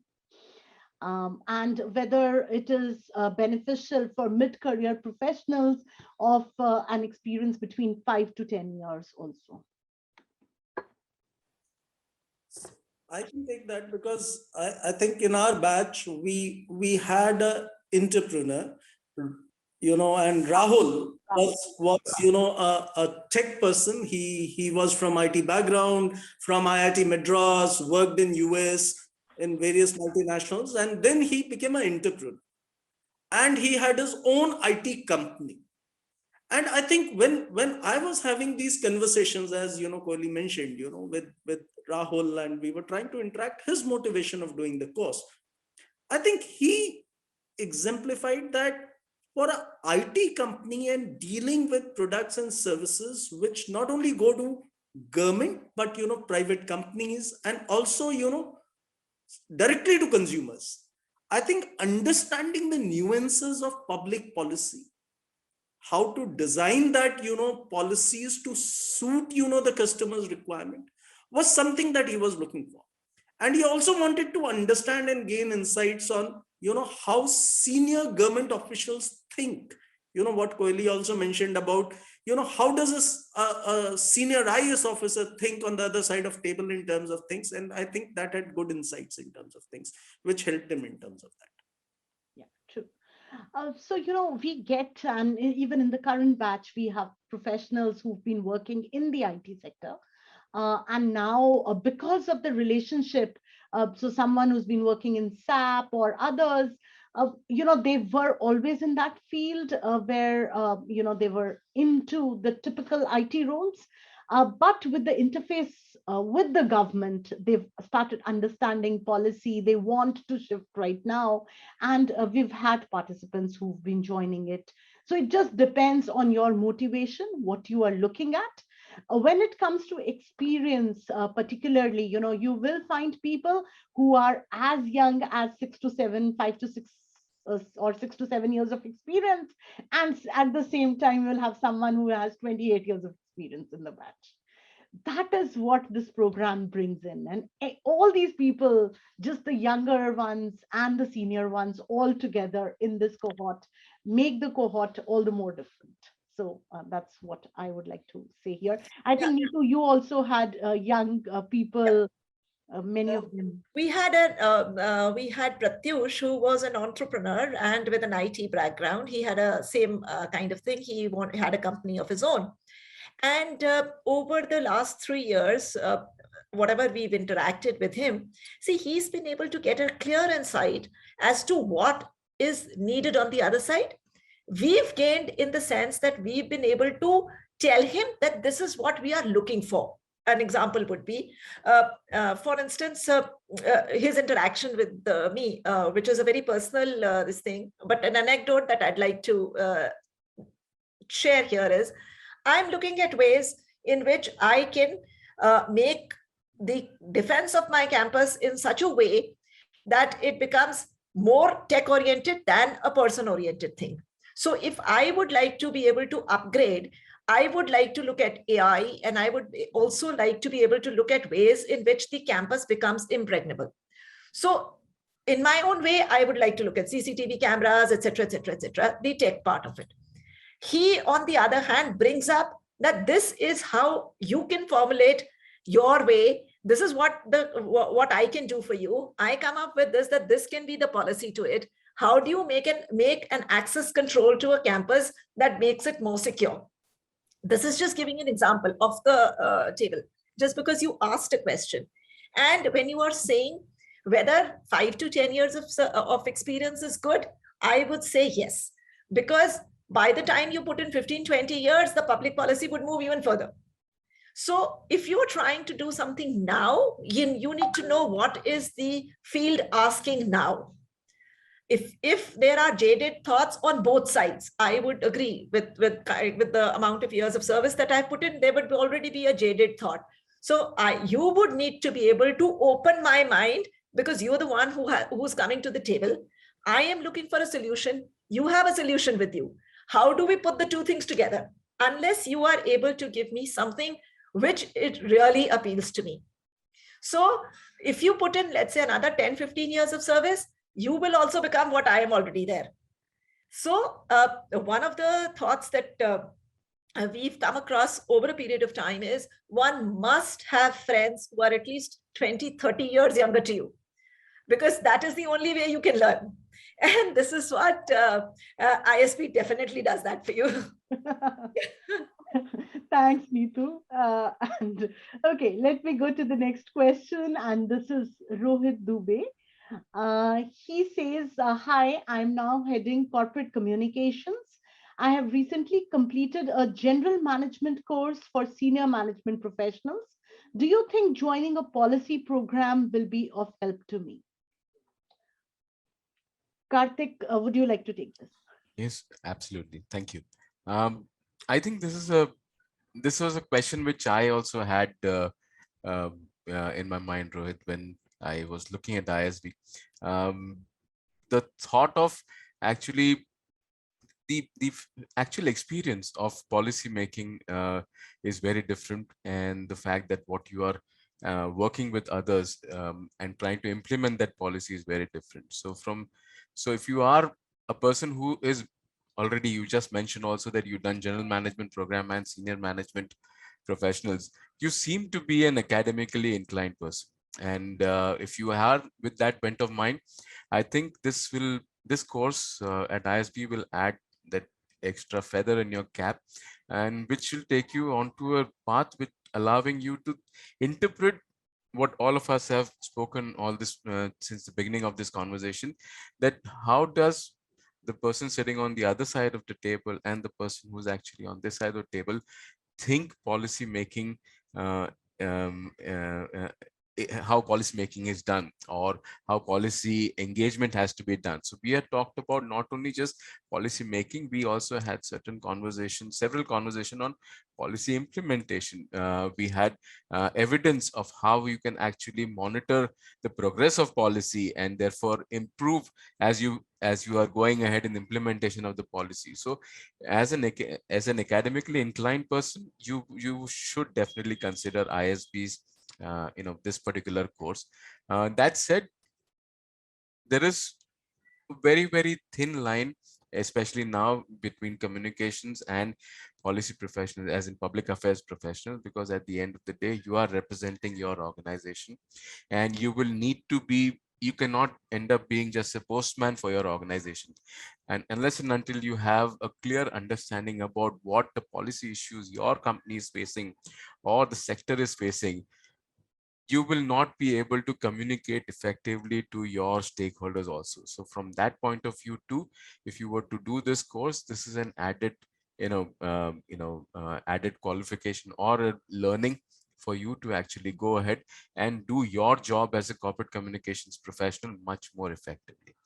And whether it is beneficial for mid-career professionals of an experience between 5 to 10 years also. I can take that because I think in our batch, we had an entrepreneur, and Rahul was a tech person. He was from IT background, from IIT Madras, worked in US, in various multinationals, and then he became an entrepreneur. And he had his own IT company. And I think when I was having these conversations, as Koeli mentioned, with Rahul, and we were trying to interact his motivation of doing the course, I think he exemplified that for an IT company and dealing with products and services which not only go to government, but private companies, and also directly to consumers. I think understanding the nuances of public policy, how to design that, policies to suit, the customer's requirement, was something that he was looking for. And he also wanted to understand and gain insights on, how senior government officials think what Kohli also mentioned about, how does a senior IAS officer think on the other side of table in terms of things? And I think that had good insights in terms of things, which helped him in terms of that. Yeah, true. So, we get, and even in the current batch, we have professionals who've been working in the IT sector. And now, because of the relationship, so someone who's been working in SAP or others, they were always in that field where, they were into the typical IT roles. But with the interface with the government, they've started understanding policy. They want to shift right now. And we've had participants who've been joining it. So it just depends on your motivation, what you are looking at. When it comes to experience, particularly, you will find people who are as young as 6 to 7, 5 to 6, or 6 to 7 years of experience, and at the same time, you'll have someone who has 28 years of experience in the batch. That is what this program brings in, and all these people, just the younger ones and the senior ones, all together in this cohort, make the cohort all the more different. So that's what I would like to say here. I Yeah. think, Neetu, you also had young people, many of them. We had Pratyush, who was an entrepreneur and with an IT background. He had a same kind of thing. He had a company of his own. And over the last 3 years, whatever we've interacted with him, see, he's been able to get a clear insight as to what is needed on the other side. We've gained in the sense that we've been able to tell him that this is what we are looking for. An example would be, for instance, his interaction with me, which is a very personal this thing, but an anecdote that I'd like to share here is, I'm looking at ways in which I can make the defense of my campus in such a way that it becomes more tech-oriented than a person-oriented thing. So if I would like to be able to upgrade, I would like to look at AI, and I would also like to be able to look at ways in which the campus becomes impregnable. So in my own way, I would like to look at CCTV cameras, etc., etc., etc., the tech part of it. He, on the other hand, brings up that this is how you can formulate your way. This is what I can do for you. I come up with this, that this can be the policy to it. How do you make an access control to a campus that makes it more secure? This is just giving an example of the table, just because you asked a question. And when you are saying whether 5 to 10 years of experience is good, I would say yes, because by the time you put in 15, 20 years, the public policy would move even further. So if you're trying to do something now, you need to know what is the field asking now. If there are jaded thoughts on both sides, I would agree with the amount of years of service that I've put in, there would already be a jaded thought. So you would need to be able to open my mind, because you're the one who's coming to the table. I am looking for a solution. You have a solution with you. How do we put the two things together? Unless you are able to give me something which it really appeals to me. So if you put in, let's say, another 10, 15 years of service, you will also become what I am already there. So one of the thoughts that we've come across over a period of time is, one must have friends who are at least 20, 30 years younger to you, because that is the only way you can learn. And this is what ISP definitely does that for you. Thanks, Neetu. And okay, let me go to the next question. And this is Rohit Dubey. He says, hi, I'm now heading corporate communications. I have recently completed a general management course for senior management professionals. Do you think joining a policy program will be of help to me? Karthik, would you like to take this? Yes, absolutely. Thank you. I think this was a question which I also had in my mind, Rohit, when I was looking at ISB. The thought of actually the actual experience of policy making is very different, and the fact that what you are working with others and trying to implement that policy is very different. So if you are a person who is already you just mentioned also that you've done general management program and senior management professionals. You seem to be an academically inclined person. And if you are with that bent of mind, I think this course at ISB will add that extra feather in your cap, and which will take you onto a path which allowing you to interpret what all of us have spoken all this since the beginning of this conversation, that how does the person sitting on the other side of the table and the person who's actually on this side of the table think policy making, uh, um, uh, uh, how policy making is done, or how policy engagement has to be done. So we had talked about not only just policy making, we also had certain conversations, several conversations on policy implementation. We had evidence of how you can actually monitor the progress of policy and therefore improve as you are going ahead in the implementation of the policy. So as an academically inclined person, you should definitely consider ISB's this particular course. That said, there is a very thin line, especially now, between communications and policy professionals, as in public affairs professionals, because at the end of the day, you are representing your organization, and you will need to be, you cannot end up being just a postman for your organization. And unless and until you have a clear understanding about what the policy issues your company is facing or the sector is facing, you will not be able to communicate effectively to your stakeholders also. So from that point of view too, if you were to do this course, this is an added added qualification or a learning for you to actually go ahead and do your job as a corporate communications professional much more effectively.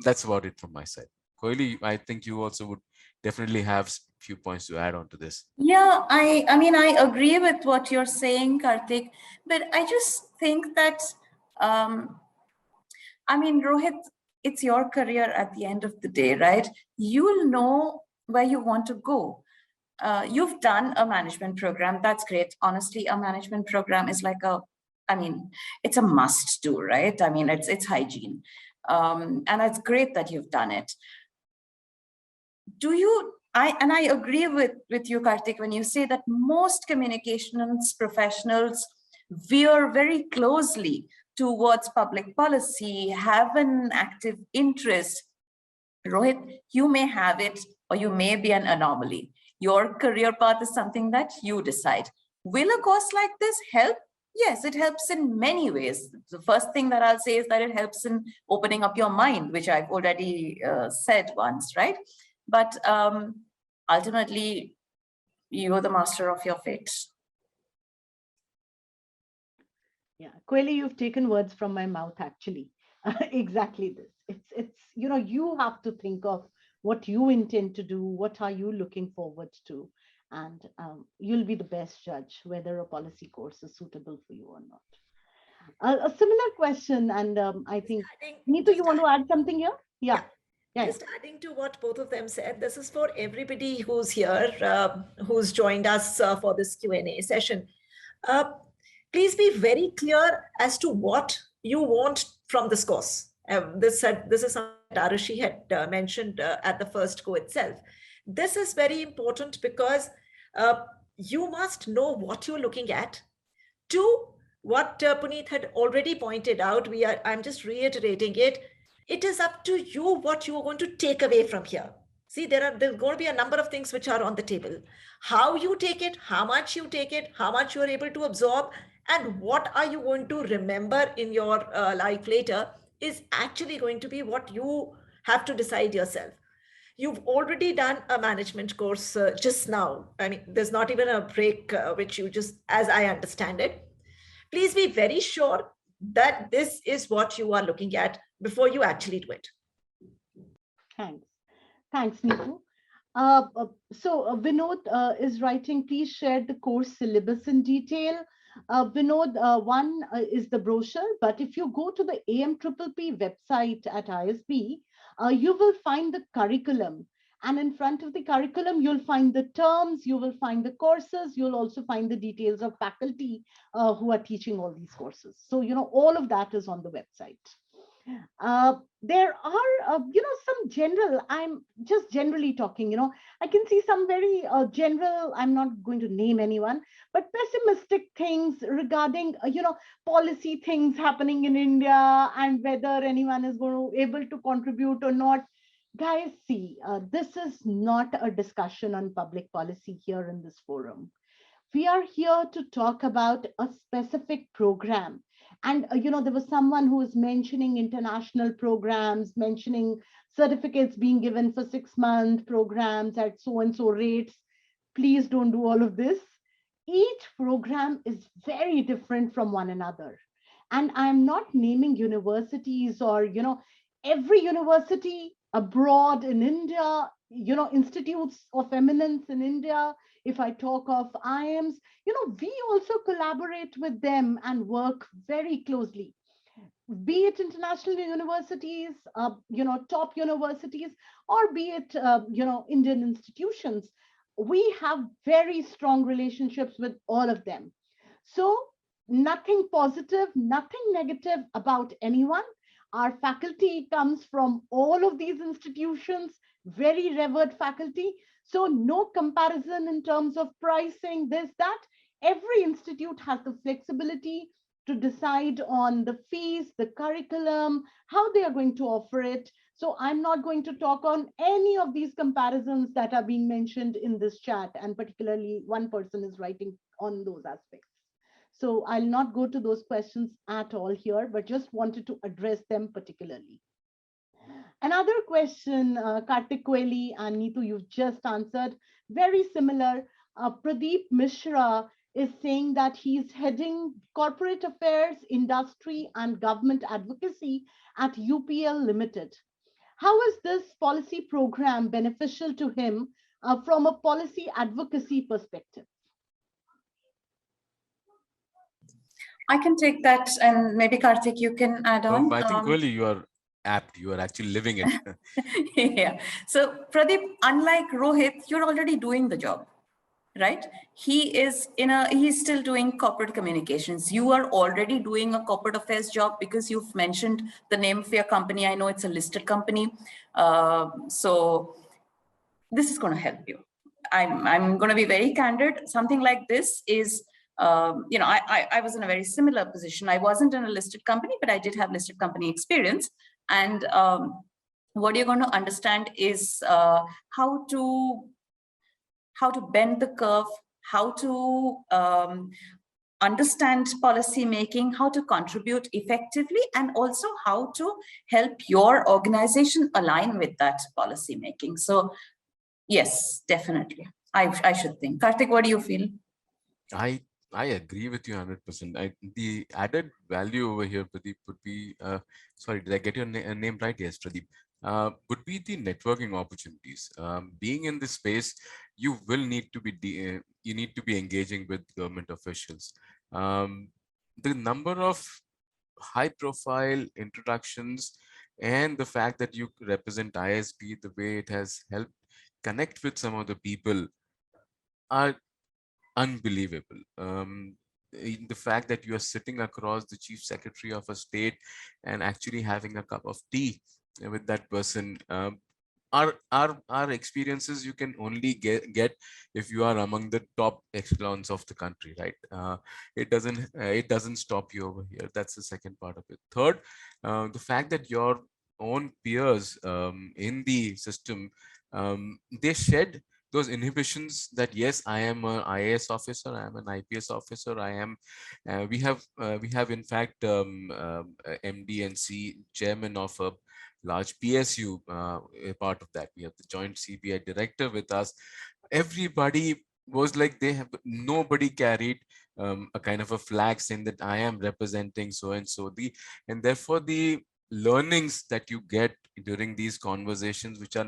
That's about it from my side. Koili, I think you also would definitely have a few points to add on to this. Yeah, I mean, I agree with what you're saying, Karthik, but I just think that, I mean, Rohit, it's your career at the end of the day, right? You'll know where you want to go. You've done a management program. That's great. Honestly, a management program is like I mean, it's a must do, right? I mean, it's hygiene. And it's great that you've done it. I agree with you, Karthik, when you say that most communications professionals veer very closely towards public policy, have an active interest. Rohit, you may have it, or you may be an anomaly. Your career path is something that you decide. Will a course like this help? Yes, it helps in many ways. The first thing that I'll say is that it helps in opening up your mind, which I've already said once, right? But ultimately, you're the master of your fate. Yeah, Kweli, you've taken words from my mouth, actually. Exactly this. It's you have to think of what you intend to do, what are you looking forward to, and you'll be the best judge whether a policy course is suitable for you or not. A similar question, and I think, Neetu, you want to add something here? Yeah. Just adding to what both of them said, this is for everybody who's here, who's joined us for this Q&A session. Please be very clear as to what you want from this course. This is something that Arushi had mentioned at the first go itself. This is very important because you must know what you're looking at. Two, what Puneet had already pointed out, I'm just reiterating it. It is up to you what you are going to take away from here. See, there's going to be a number of things which are on the table. How you take it, how much you take it, how much you are able to absorb, and what are you going to remember in your life later is actually going to be what you have to decide yourself. You've already done a management course just now. I mean, there's not even a break which you just, as I understand it. Please be very sure that this is what you are looking at before you actually do it. Thanks, Neetu. Vinod is writing, please share the course syllabus in detail. Vinod, one is the brochure, but if you go to the AMPPP website at ISB, you will find the curriculum. And in front of the curriculum, you'll find the terms, you will find the courses, you'll also find the details of faculty who are teaching all these courses. So, all of that is on the website. There are, some general, I'm just generally talking, I can see some very general, I'm not going to name anyone, but pessimistic things regarding, policy things happening in India and whether anyone is going to able to contribute or not. Guys, see, this is not a discussion on public policy here in this forum. We are here to talk about a specific program. And there was someone who was mentioning international programs, mentioning certificates being given for 6-month programs at so and so rates. Please don't do all of this. Each program is very different from one another. And I'm not naming universities or every university abroad in India, institutes of eminence in India. If I talk of IIMs, we also collaborate with them and work very closely, be it international universities, top universities, or be it, Indian institutions. We have very strong relationships with all of them. So nothing positive, nothing negative about anyone. Our faculty comes from all of these institutions, very revered faculty. So no comparison in terms of pricing, this, that. Every institute has the flexibility to decide on the fees, the curriculum, how they are going to offer it. So I'm not going to talk on any of these comparisons that are being mentioned in this chat, and particularly one person is writing on those aspects. So I'll not go to those questions at all here, but just wanted to address them particularly. Another question, Kartik Kweli and Neetu, you've just answered, very similar. Pradeep Mishra is saying that he's heading corporate affairs, industry, and government advocacy at UPL Limited. How is this policy program beneficial to him from a policy advocacy perspective? I can take that, and maybe Karthik, you can add on. I think Kohli, you are apt. You are actually living it. Yeah. So Pradeep, unlike Rohit, you're already doing the job, right? He's still doing corporate communications. You are already doing a corporate affairs job because you've mentioned the name of your company. I know it's a listed company. So this is going to help you. I'm going to be very candid. Something like this is, I was in a very similar position. I wasn't in a listed company, but I did have listed company experience. And what you're going to understand is how to bend the curve, how to understand policy making, how to contribute effectively, and also how to help your organization align with that policy making. So yes, definitely. I should think. Karthik, what do you feel? I agree with you 100%. The added value over here, Pradeep, would be, sorry, did I get your name right? Yes, Pradeep. Would be the networking opportunities. Being in this space, you will need to be you need to be engaging with government officials. The number of high-profile introductions and the fact that you represent ISB, the way it has helped connect with some of the people are unbelievable. The fact that you are sitting across the chief secretary of a state and actually having a cup of tea with that person, our experiences you can only get if you are among the top echelons of the country, right? It doesn't stop you over here. That's the second part of it. Third, the fact that your own peers in the system, they shed those inhibitions that yes, I am an IAS officer, I am an IPS officer, I am. We have in fact MD and C chairman of a large PSU, a part of that. We have the joint CBI director with us. Everybody was like, nobody carried a kind of a flag saying that I am representing so and so. And therefore the learnings that you get during these conversations, which are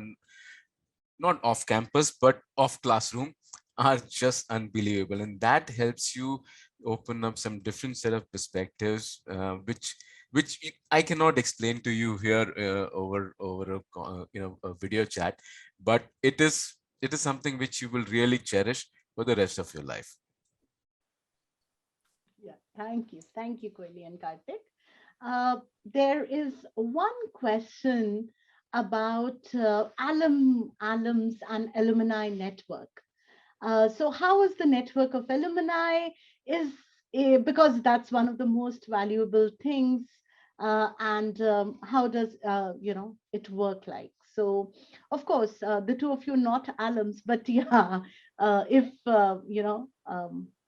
not off campus but off classroom, are just unbelievable, and that helps you open up some different set of perspectives, which I cannot explain to you here over a video chat, but it is something which you will really cherish for the rest of your life. Yeah, thank you, Kweli and Karthik. there is one question about alums and alumni network. So how is the network of alumni is because that's one of the most valuable things, and how does it work like? So of course the two of you not alums, but yeah, if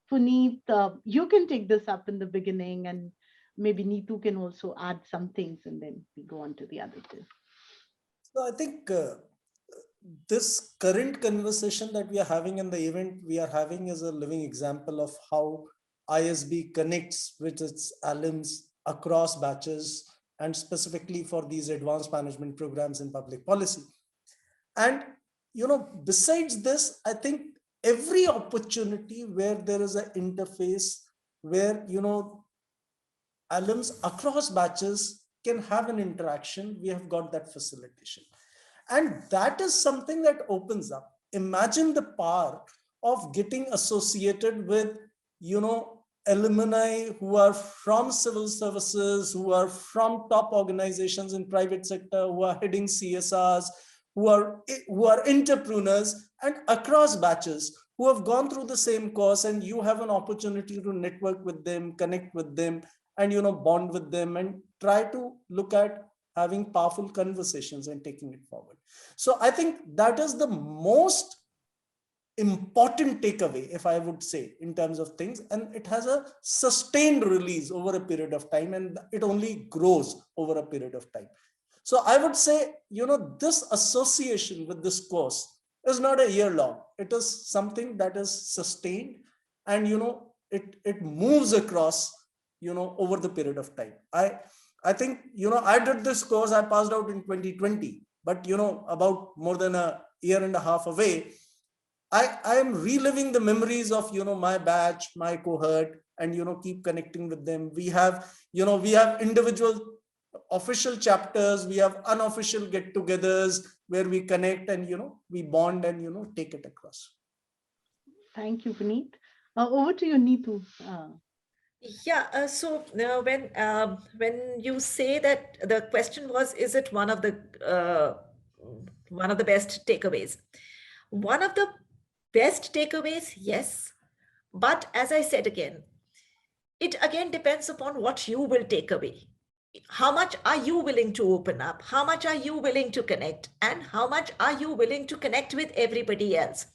Puneet, you can take this up in the beginning, and maybe Neetu can also add some things, and then we go on to the other two. So I think this current conversation that we are having in the event we are having is a living example of how ISB connects with its alums across batches and specifically for these advanced management programs in public policy. And, besides this, I think every opportunity where there is an interface where, alums across batches can have an interaction, we have got that facilitation. And that is something that opens up. Imagine the power of getting associated with, alumni who are from civil services, who are from top organizations in private sector, who are heading CSRs, who are entrepreneurs, and across batches who have gone through the same course, and you have an opportunity to network with them, connect with them, and bond with them, and try to look at having powerful conversations and taking it forward. So I think that is the most important takeaway, if I would say, in terms of things, and it has a sustained release over a period of time, and it only grows over a period of time. So I would say, this association with this course is not a year long. It is something that is sustained, and it moves across over the period of time. I think I did this course, I passed out in 2020, but about more than a year and a half away, I am reliving the memories of my batch, my cohort, and keep connecting with them. We have individual official chapters, we have unofficial get-togethers where we connect and we bond and take it across. Thank you, Puneet. Over to you, Neetu. Yeah, so when you say that the question was, is it one of the best takeaways? One of the best takeaways, yes. But as I said again, it again depends upon what you will take away. How much are you willing to open up? How much are you willing to connect? And how much are you willing to connect with everybody else?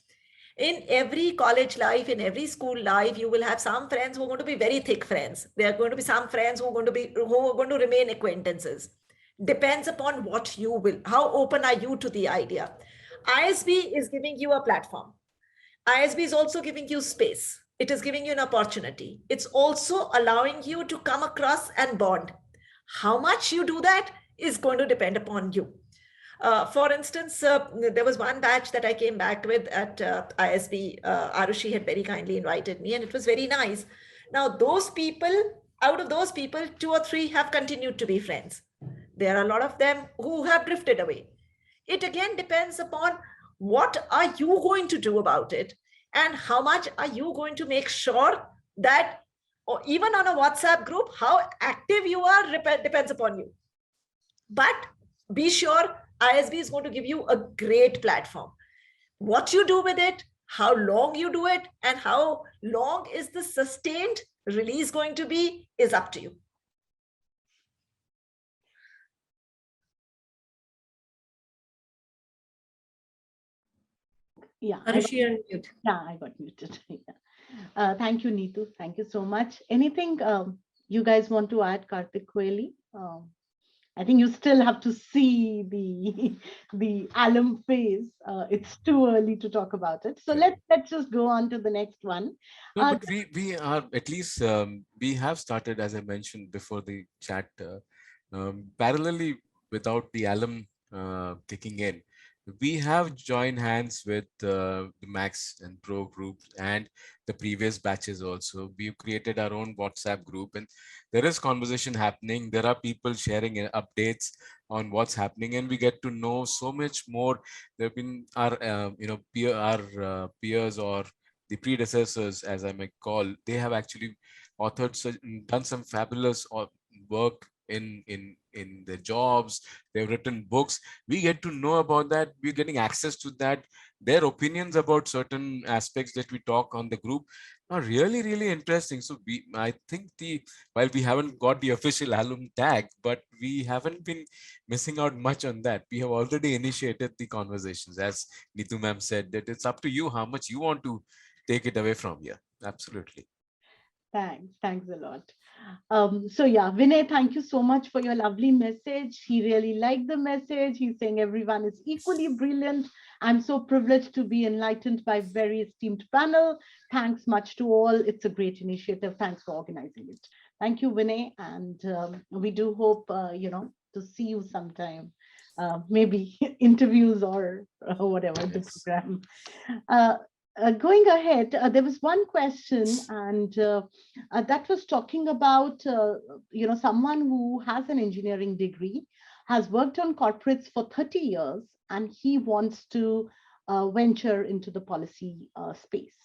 In every college life, in every school life, you will have some friends who are going to be very thick friends. There are going to be some friends who are going to remain acquaintances. Depends upon what you will, how open are you to the idea. ISB is giving you a platform. ISB is also giving you space. It is giving you an opportunity. It's also allowing you to come across and bond. How much you do that is going to depend upon you. For instance, there was one batch that I came back with at ISB. Arushi had very kindly invited me, and it was very nice. Now, those people, out of those people, 2 or 3 have continued to be friends. There are a lot of them who have drifted away. It again depends upon what are you going to do about it, and how much are you going to make sure that, or even on a WhatsApp group, how active you are depends upon you. But be sure ISB is going to give you a great platform. What you do with it, how long you do it, and how long is the sustained release going to be is up to you. Yeah, Arushi, unmute. I got muted. Yeah. Thank you, Neetu. Thank you so much. Anything you guys want to add, Karthik Kweli? I think you still have to see the alum phase. It's too early to talk about it. So let's just go on to the next one. No, but we are at least we have started, as I mentioned before the chat, parallelly without the alum kicking in. We have joined hands with the Max and Pro groups and the previous batches also. We've created our own WhatsApp group, and there is conversation happening. There are people sharing updates on what's happening, and we get to know so much more. There have been our peers or the predecessors, as I may call. They have actually authored, done some fabulous work in their jobs. They've written books. We get to know about that. We're getting access to that. Their opinions about certain aspects that we talk on the group are really, really interesting. So I think while we haven't got the official alum tag, but we haven't been missing out much on that. We have already initiated the conversations. As Neetu ma'am said, that it's up to you how much you want to take it away from here. Absolutely. Thanks a lot. So yeah, Vinay, thank you so much for your lovely message. He really liked the message. He's saying everyone is equally brilliant. I'm so privileged to be enlightened by very esteemed panel. Thanks much to all. It's a great initiative. Thanks for organizing it. Thank you, Vinay. And we do hope, to see you sometime. Maybe interviews or whatever the Yes. program. Going ahead, there was one question, and that was talking about someone who has an engineering degree, has worked on corporates for 30 years, and he wants to venture into the policy space.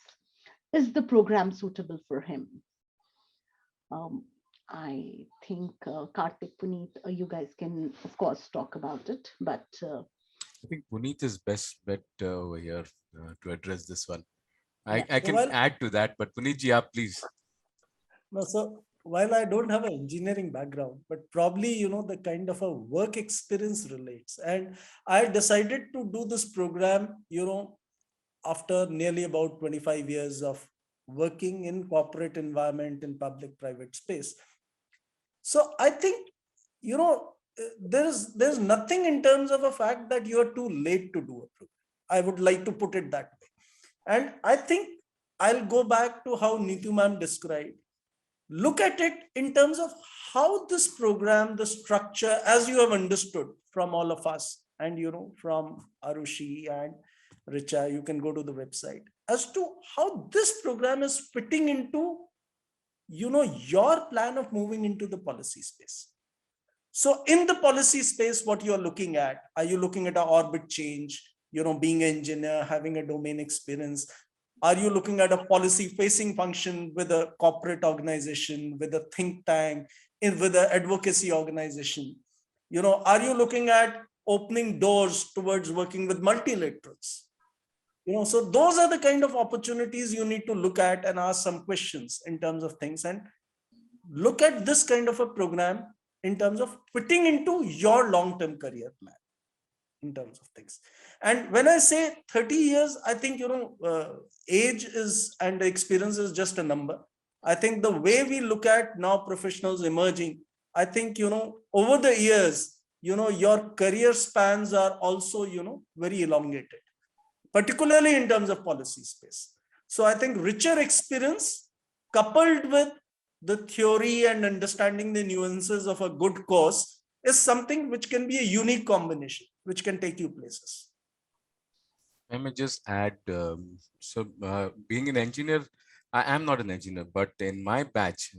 Is the program suitable for him? I think Karthik, Puneet, you guys can of course talk about it, but I think Puneet is best bet over here to address this one. Yeah. I So can add to that, but Puneet ji, please. No, so while I don't have an engineering background, but probably, the kind of a work experience relates. And I decided to do this program, after nearly about 25 years of working in corporate environment in public-private space. So I think, there's nothing in terms of a fact that you are too late to do a program. I would like to put it that way. And I think I'll go back to how Neetu ma'am described. Look at it in terms of how this program, the structure, as you have understood from all of us, and from Arushi and Richa, you can go to the website, as to how this program is fitting into your plan of moving into the policy space. So in the policy space, what you're looking at, are you looking at an orbit change, being an engineer, having a domain experience? Are you looking at a policy facing function with a corporate organization, with a think tank, with an advocacy organization? Are you looking at opening doors towards working with multilaterals? So those are the kind of opportunities you need to look at and ask some questions in terms of things, and look at this kind of a program in terms of fitting into your long-term career plan in terms of things. And when I say 30 years, I think, age is and experience is just a number. I think the way we look at now professionals emerging, I think, over the years, your career spans are also, very elongated, particularly in terms of policy space. So I think richer experience coupled with the theory and understanding the nuances of a good course is something which can be a unique combination, which can take you places. Let me just add, being an engineer, I am not an engineer, but in my batch,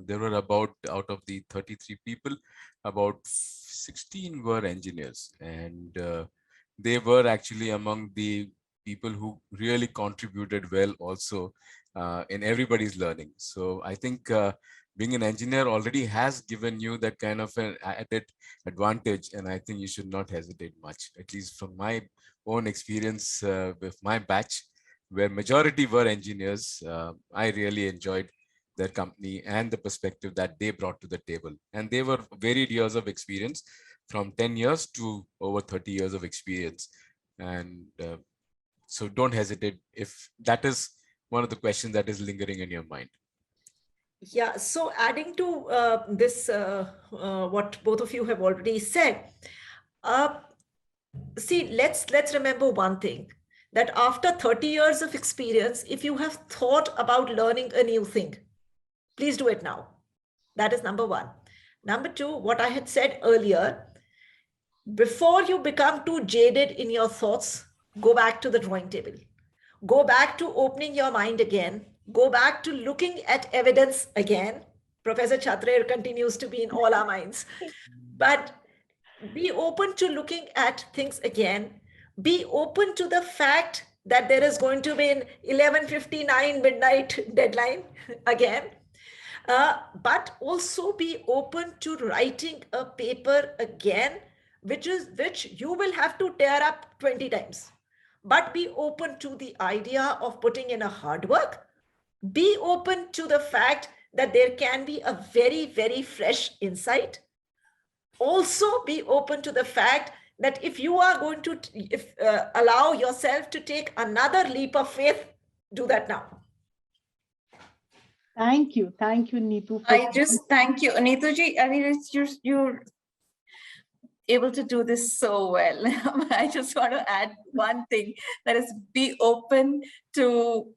there were about, out of the 33 people, about 16 were engineers. And they were actually among the people who really contributed well also in everybody's learning. So I think being an engineer already has given you that kind of an added advantage. And I think you should not hesitate much, at least from my own experience with my batch, where majority were engineers. I really enjoyed their company and the perspective that they brought to the table. And they were varied years of experience, from 10 years to over 30 years of experience. And so don't hesitate if that is one of the questions that is lingering in your mind. Yeah, so adding to this, what both of you have already said, see, let's remember one thing, that after 30 years of experience, if you have thought about learning a new thing, please do it now. That is number one. Number two, what I had said earlier, before you become too jaded in your thoughts, go back to the drawing table. Go back to opening your mind again. Go back to looking at evidence again. Professor Chhatrer continues to be in all our minds. But be open to looking at things again. Be open to the fact that there is going to be an 11:59 midnight deadline again. but also be open to writing a paper again, which you will have to tear up 20 times. But be open to the idea of putting in a hard work. Be open to the fact that there can be a very, very fresh insight. Also be open to the fact that if you are going to allow yourself to take another leap of faith, do that now. Thank you, Neetu. I just thank you, Neetuji. I mean, it's you're able to do this so well. I just want to add one thing, that is, be open to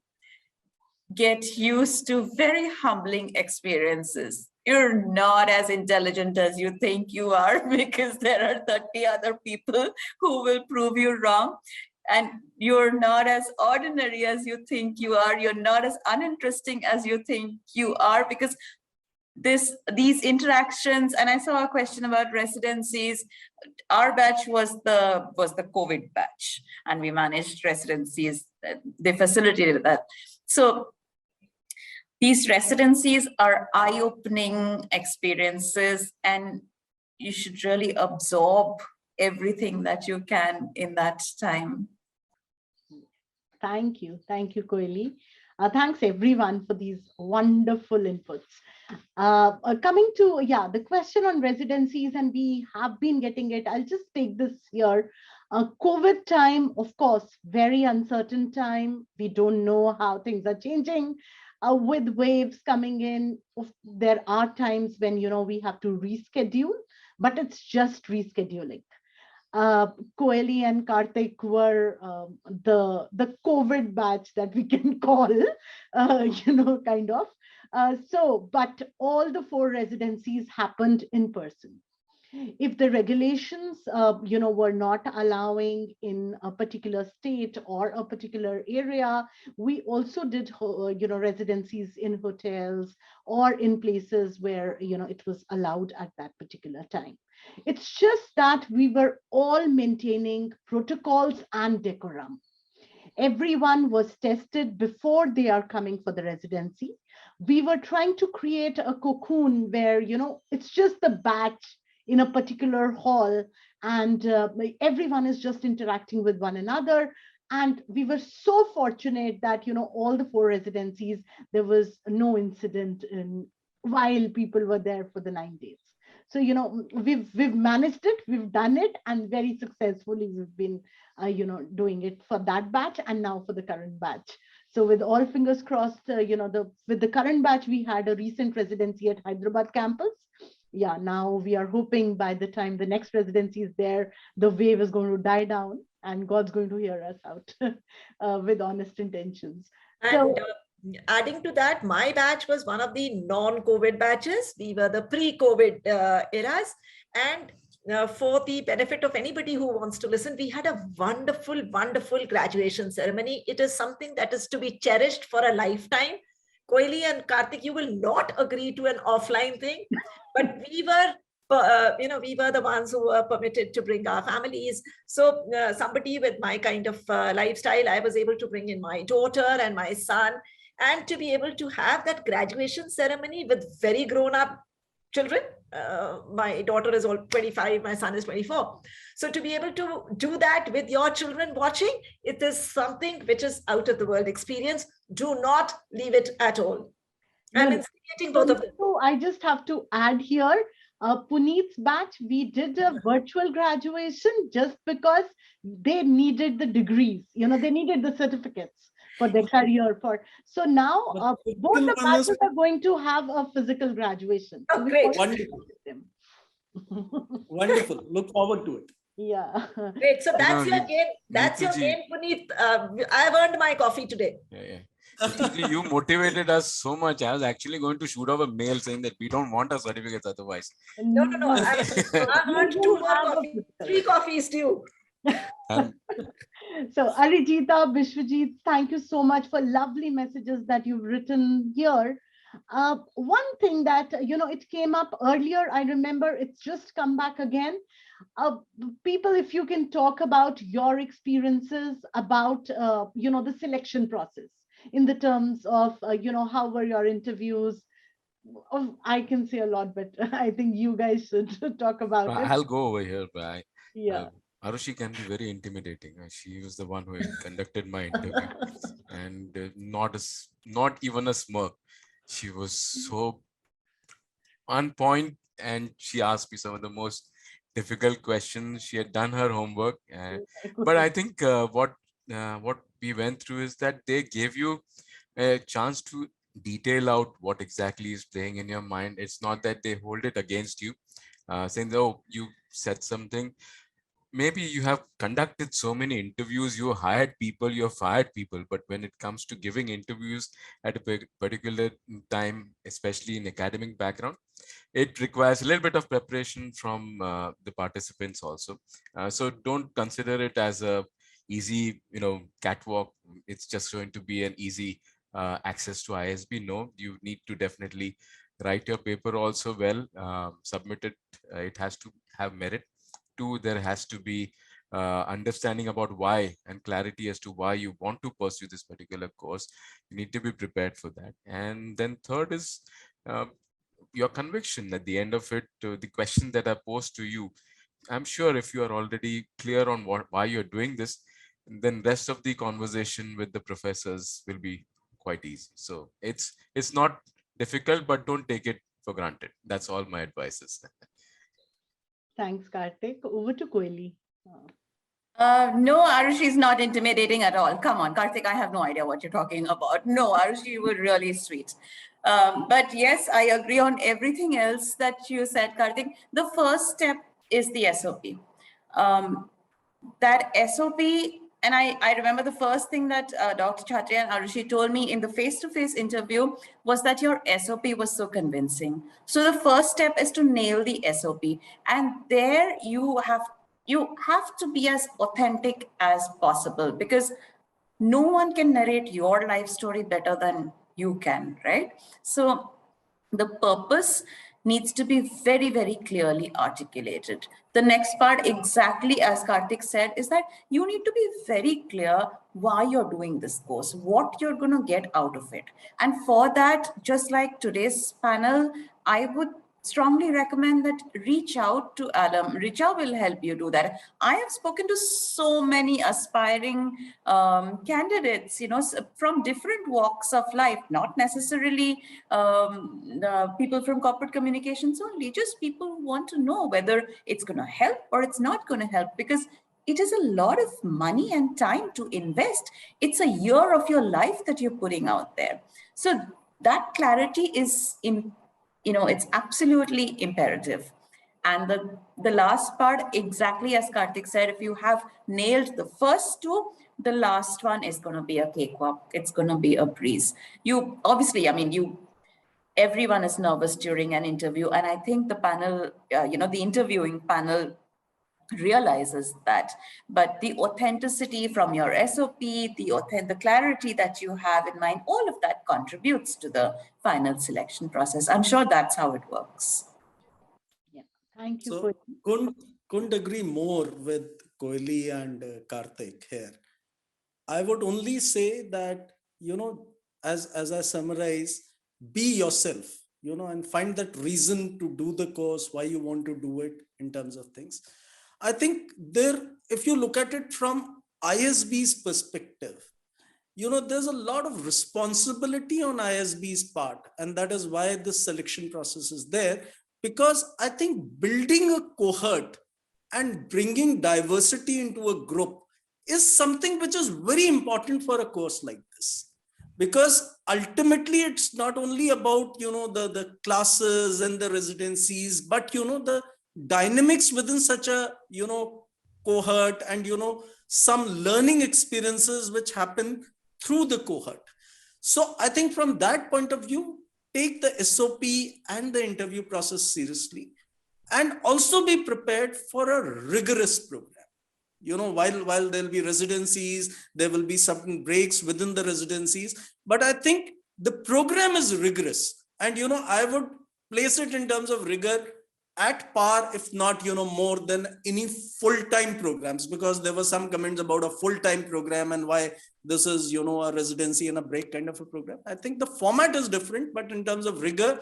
get used to very humbling experiences. You're not as intelligent as you think you are, because there are 30 other people who will prove you wrong. And you're not as ordinary as you think you are. You're not as uninteresting as you think you are, because these interactions, and I saw a question about residencies. Our batch was the COVID batch, and we managed residencies. They facilitated that. So these residencies are eye-opening experiences, and you should really absorb everything that you can in that time. Thank you, Koeli. Thanks everyone for these wonderful inputs. Coming to the question on residencies, and we have been getting it. I'll just take this here. COVID time, of course, very uncertain time. We don't know how things are changing. With waves coming in, there are times when we have to reschedule, but it's just rescheduling. Koeli and Karthik were the COVID batch that we can call, kind of. But all the 4 residencies happened in person. If the regulations, were not allowing in a particular state or a particular area, we also did, residencies in hotels or in places where, it was allowed at that particular time. It's just that we were all maintaining protocols and decorum. Everyone was tested before they are coming for the residency. We were trying to create a cocoon where, it's just the batch in a particular hall, and everyone is just interacting with one another. And we were so fortunate that, all the 4 residencies, there was no incident while people were there for the 9 days. So, we've managed it, we've done it, and very successfully we've been, doing it for that batch and now for the current batch. So with all fingers crossed, with the current batch, we had a recent residency at Hyderabad campus. Yeah, now we are hoping by the time the next residency is there, the wave is going to die down and God's going to hear us out with honest intentions. And adding to that, my batch was one of the non-COVID batches. We were the pre-COVID eras. And for the benefit of anybody who wants to listen, we had a wonderful, wonderful graduation ceremony. It is something that is to be cherished for a lifetime. Koeli and Karthik, you will not agree to an offline thing, but we were we were the ones who were permitted to bring our families. So somebody with my kind of lifestyle, I was able to bring in my daughter and my son, and to be able to have that graduation ceremony with very grown-up children. My daughter is all 25, my son is 24. So to be able to do that with your children watching, it is something which is out of the world experience. Do not leave it at all. I'm instigating both of them. So I just have to add here, Puneet's batch, we did a virtual graduation just because they needed the degrees, they needed the certificates for their career. So now both the batches are going to have a physical graduation. Oh, great. Wonderful. Wonderful. Look forward to it. Yeah. Great. So that's your game. That's your game, Puneet. I've earned my coffee today. Yeah. You motivated us so much. I was actually going to shoot off a mail saying that we don't want our certificates otherwise. No. I've earned 2 more coffees, 3 coffees too. So Arijita, Bishwajit, thank you so much for lovely messages that you've written here. One thing that, it came up earlier, I remember it's just come back again. People, if you can talk about your experiences about, the selection process in the terms of, how were your interviews? Oh, I can say a lot, but I think you guys should talk about it. I'll go over here, but Yeah. Arushi can be very intimidating. She was the one who conducted my interview, and not even a smirk. She was so on point, and she asked me some of the most difficult questions. She had done her homework, but I think what we went through is that they gave you a chance to detail out what exactly is playing in your mind. It's not that they hold it against you, saying, "Oh, you said something." Maybe you have conducted so many interviews, you hired people, you have fired people, but when it comes to giving interviews at a particular time, especially in academic background, it requires a little bit of preparation from the participants also. So don't consider it as a easy, catwalk. It's just going to be an easy access to ISB. No, you need to definitely write your paper also well, submit it. It has to have merit. Two, there has to be understanding about why and clarity as to why you want to pursue this particular course. You need to be prepared for that. And then third is uh, your conviction at the end of it, the question that I posed to you. I'm sure if you are already clear on why you're doing this, then rest of the conversation with the professors will be quite easy. So it's not difficult, but don't take it for granted. That's all my advice is. Thanks, Karthik. Over to Koili. No, Arushi is not intimidating at all. Come on, Karthik, I have no idea what you're talking about. No, Arushi, you were really sweet. But yes, I agree on everything else that you said, Karthik. The first step is the SOP. That SOP, and I remember the first thing that Dr. Chatri and Arushi told me in the face-to-face interview was that your SOP was so convincing. So the first step is to nail the SOP. And there you have to be as authentic as possible, because no one can narrate your life story better than you can, right? So the purpose needs to be very, very clearly articulated. The next part, exactly as Karthik said, is that you need to be very clear why you're doing this course, what you're going to get out of it. And for that, just like today's panel, I would strongly recommend that reach out to alum. Reach out will help you do that. I have spoken to so many aspiring candidates, from different walks of life, not necessarily people from corporate communications only, just people who want to know whether it's going to help or it's not going to help, because it is a lot of money and time to invest. It's a year of your life that you're putting out there. So that clarity is it's absolutely imperative. And the last part, exactly as Karthik said, if you have nailed the first two, the last one is going to be a cakewalk. It's going to be a breeze. You obviously, everyone is nervous during an interview, and I think the panel, the interviewing panel realizes that. But the authenticity from your SOP, the clarity that you have in mind, all of that contributes to the final selection process. I'm sure that's how it works. Yeah. Thank you, So Koili. couldn't agree more with Koili and Karthik here. I would only say that, as I summarize, be yourself, and find that reason to do the course, why you want to do it in terms of things. I think if you look at it from ISB's perspective, there's a lot of responsibility on ISB's part, and that is why this selection process is there. Because I think building a cohort and bringing diversity into a group is something which is very important for a course like this. Because ultimately it's not only about the classes and the residencies, but the dynamics within such a cohort, and some learning experiences which happen through the cohort. So I think from that point of view, take the SOP and the interview process seriously, and also be prepared for a rigorous program. While there'll be residencies, there will be some breaks within the residencies, but I think the program is rigorous. And I would place it in terms of rigor at par, if not more than any full-time programs, because there were some comments about a full-time program and why this is a residency and a break kind of a program. I think the format is different, but in terms of rigor,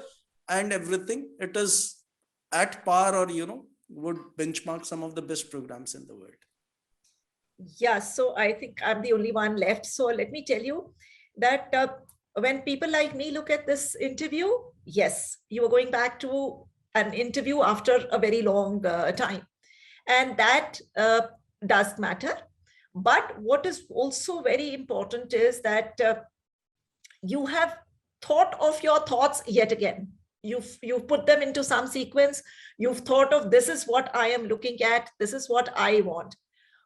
and everything, it is at par or, would benchmark some of the best programs in the world. Yeah, so I think I'm the only one left. So let me tell you that when people like me look at this interview, yes, you are going back to an interview after a very long time. And that does matter. But what is also very important is that you have thought of your thoughts yet again. You've put them into some sequence. You've thought of, this is what I am looking at. This is what I want.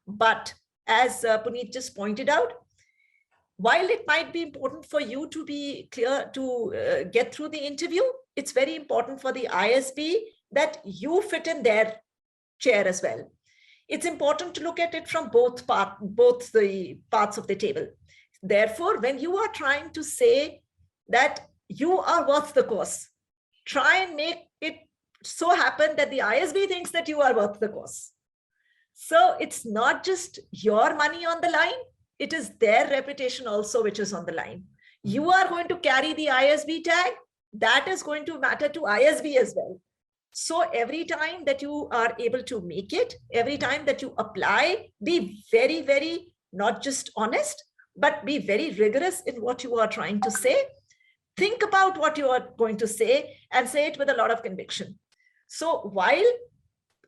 But as Puneet just pointed out, while it might be important for you to be clear to get through the interview, it's very important for the ISB that you fit in their chair as well. It's important to look at it from both the parts of the table. Therefore, when you are trying to say that you are worth the course, try and make it so happen that the ISB thinks that you are worth the course. So it's not just your money on the line, it is their reputation also which is on the line. You are going to carry the ISB tag, that is going to matter to ISB as well. So every time that you are able to make it, every time that you apply, be very, very not just honest, but be very rigorous in what you are trying to say. Think about what you are going to say and say it with a lot of conviction. So while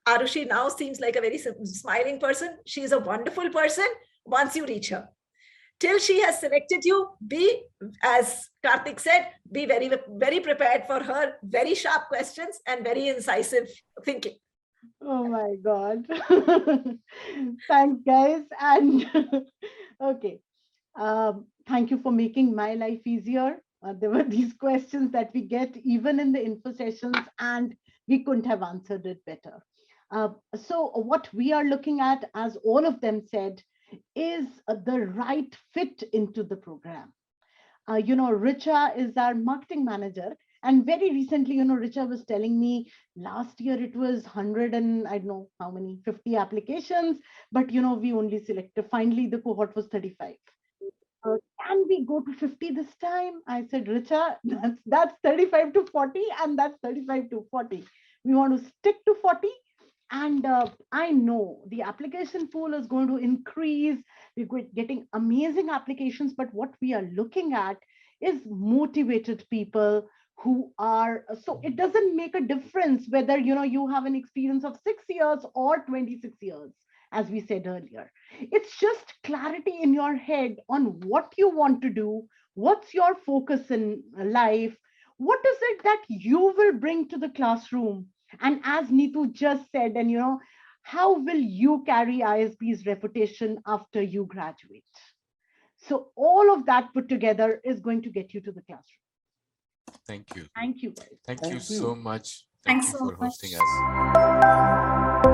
Arushi now seems like a very smiling person, she is a wonderful person once you reach her. Till she has selected you, be, as Karthik said, be very, very prepared for her very sharp questions and very incisive thinking. Oh my God. Thanks, guys. And okay. Thank you for making my life easier. There were these questions that we get even in the info sessions, and we couldn't have answered it better. So what we are looking at, as all of them said, is the right fit into the program. Richa is our marketing manager. And very recently, Richa was telling me last year it was 100 and I don't know how many, 50 applications, but, we only selected, finally the cohort was 35. Can we go to 50 this time? I said, Richa, that's 35 to 40 and that's 35 to 40. We want to stick to 40. And I know the application pool is going to increase. We're getting amazing applications, but what we are looking at is motivated people who are, so it doesn't make a difference whether, you have an experience of 6 years or 26 years, as we said earlier. It's just clarity in your head on what you want to do, what's your focus in life, what is it that you will bring to the classroom. And as Neetu just said, and how will you carry ISB's reputation after you graduate? So all of that put together is going to get you to the classroom. Thank you. Thank you, guys. Thank you so much. Thanks Thank you so for much. hosting us.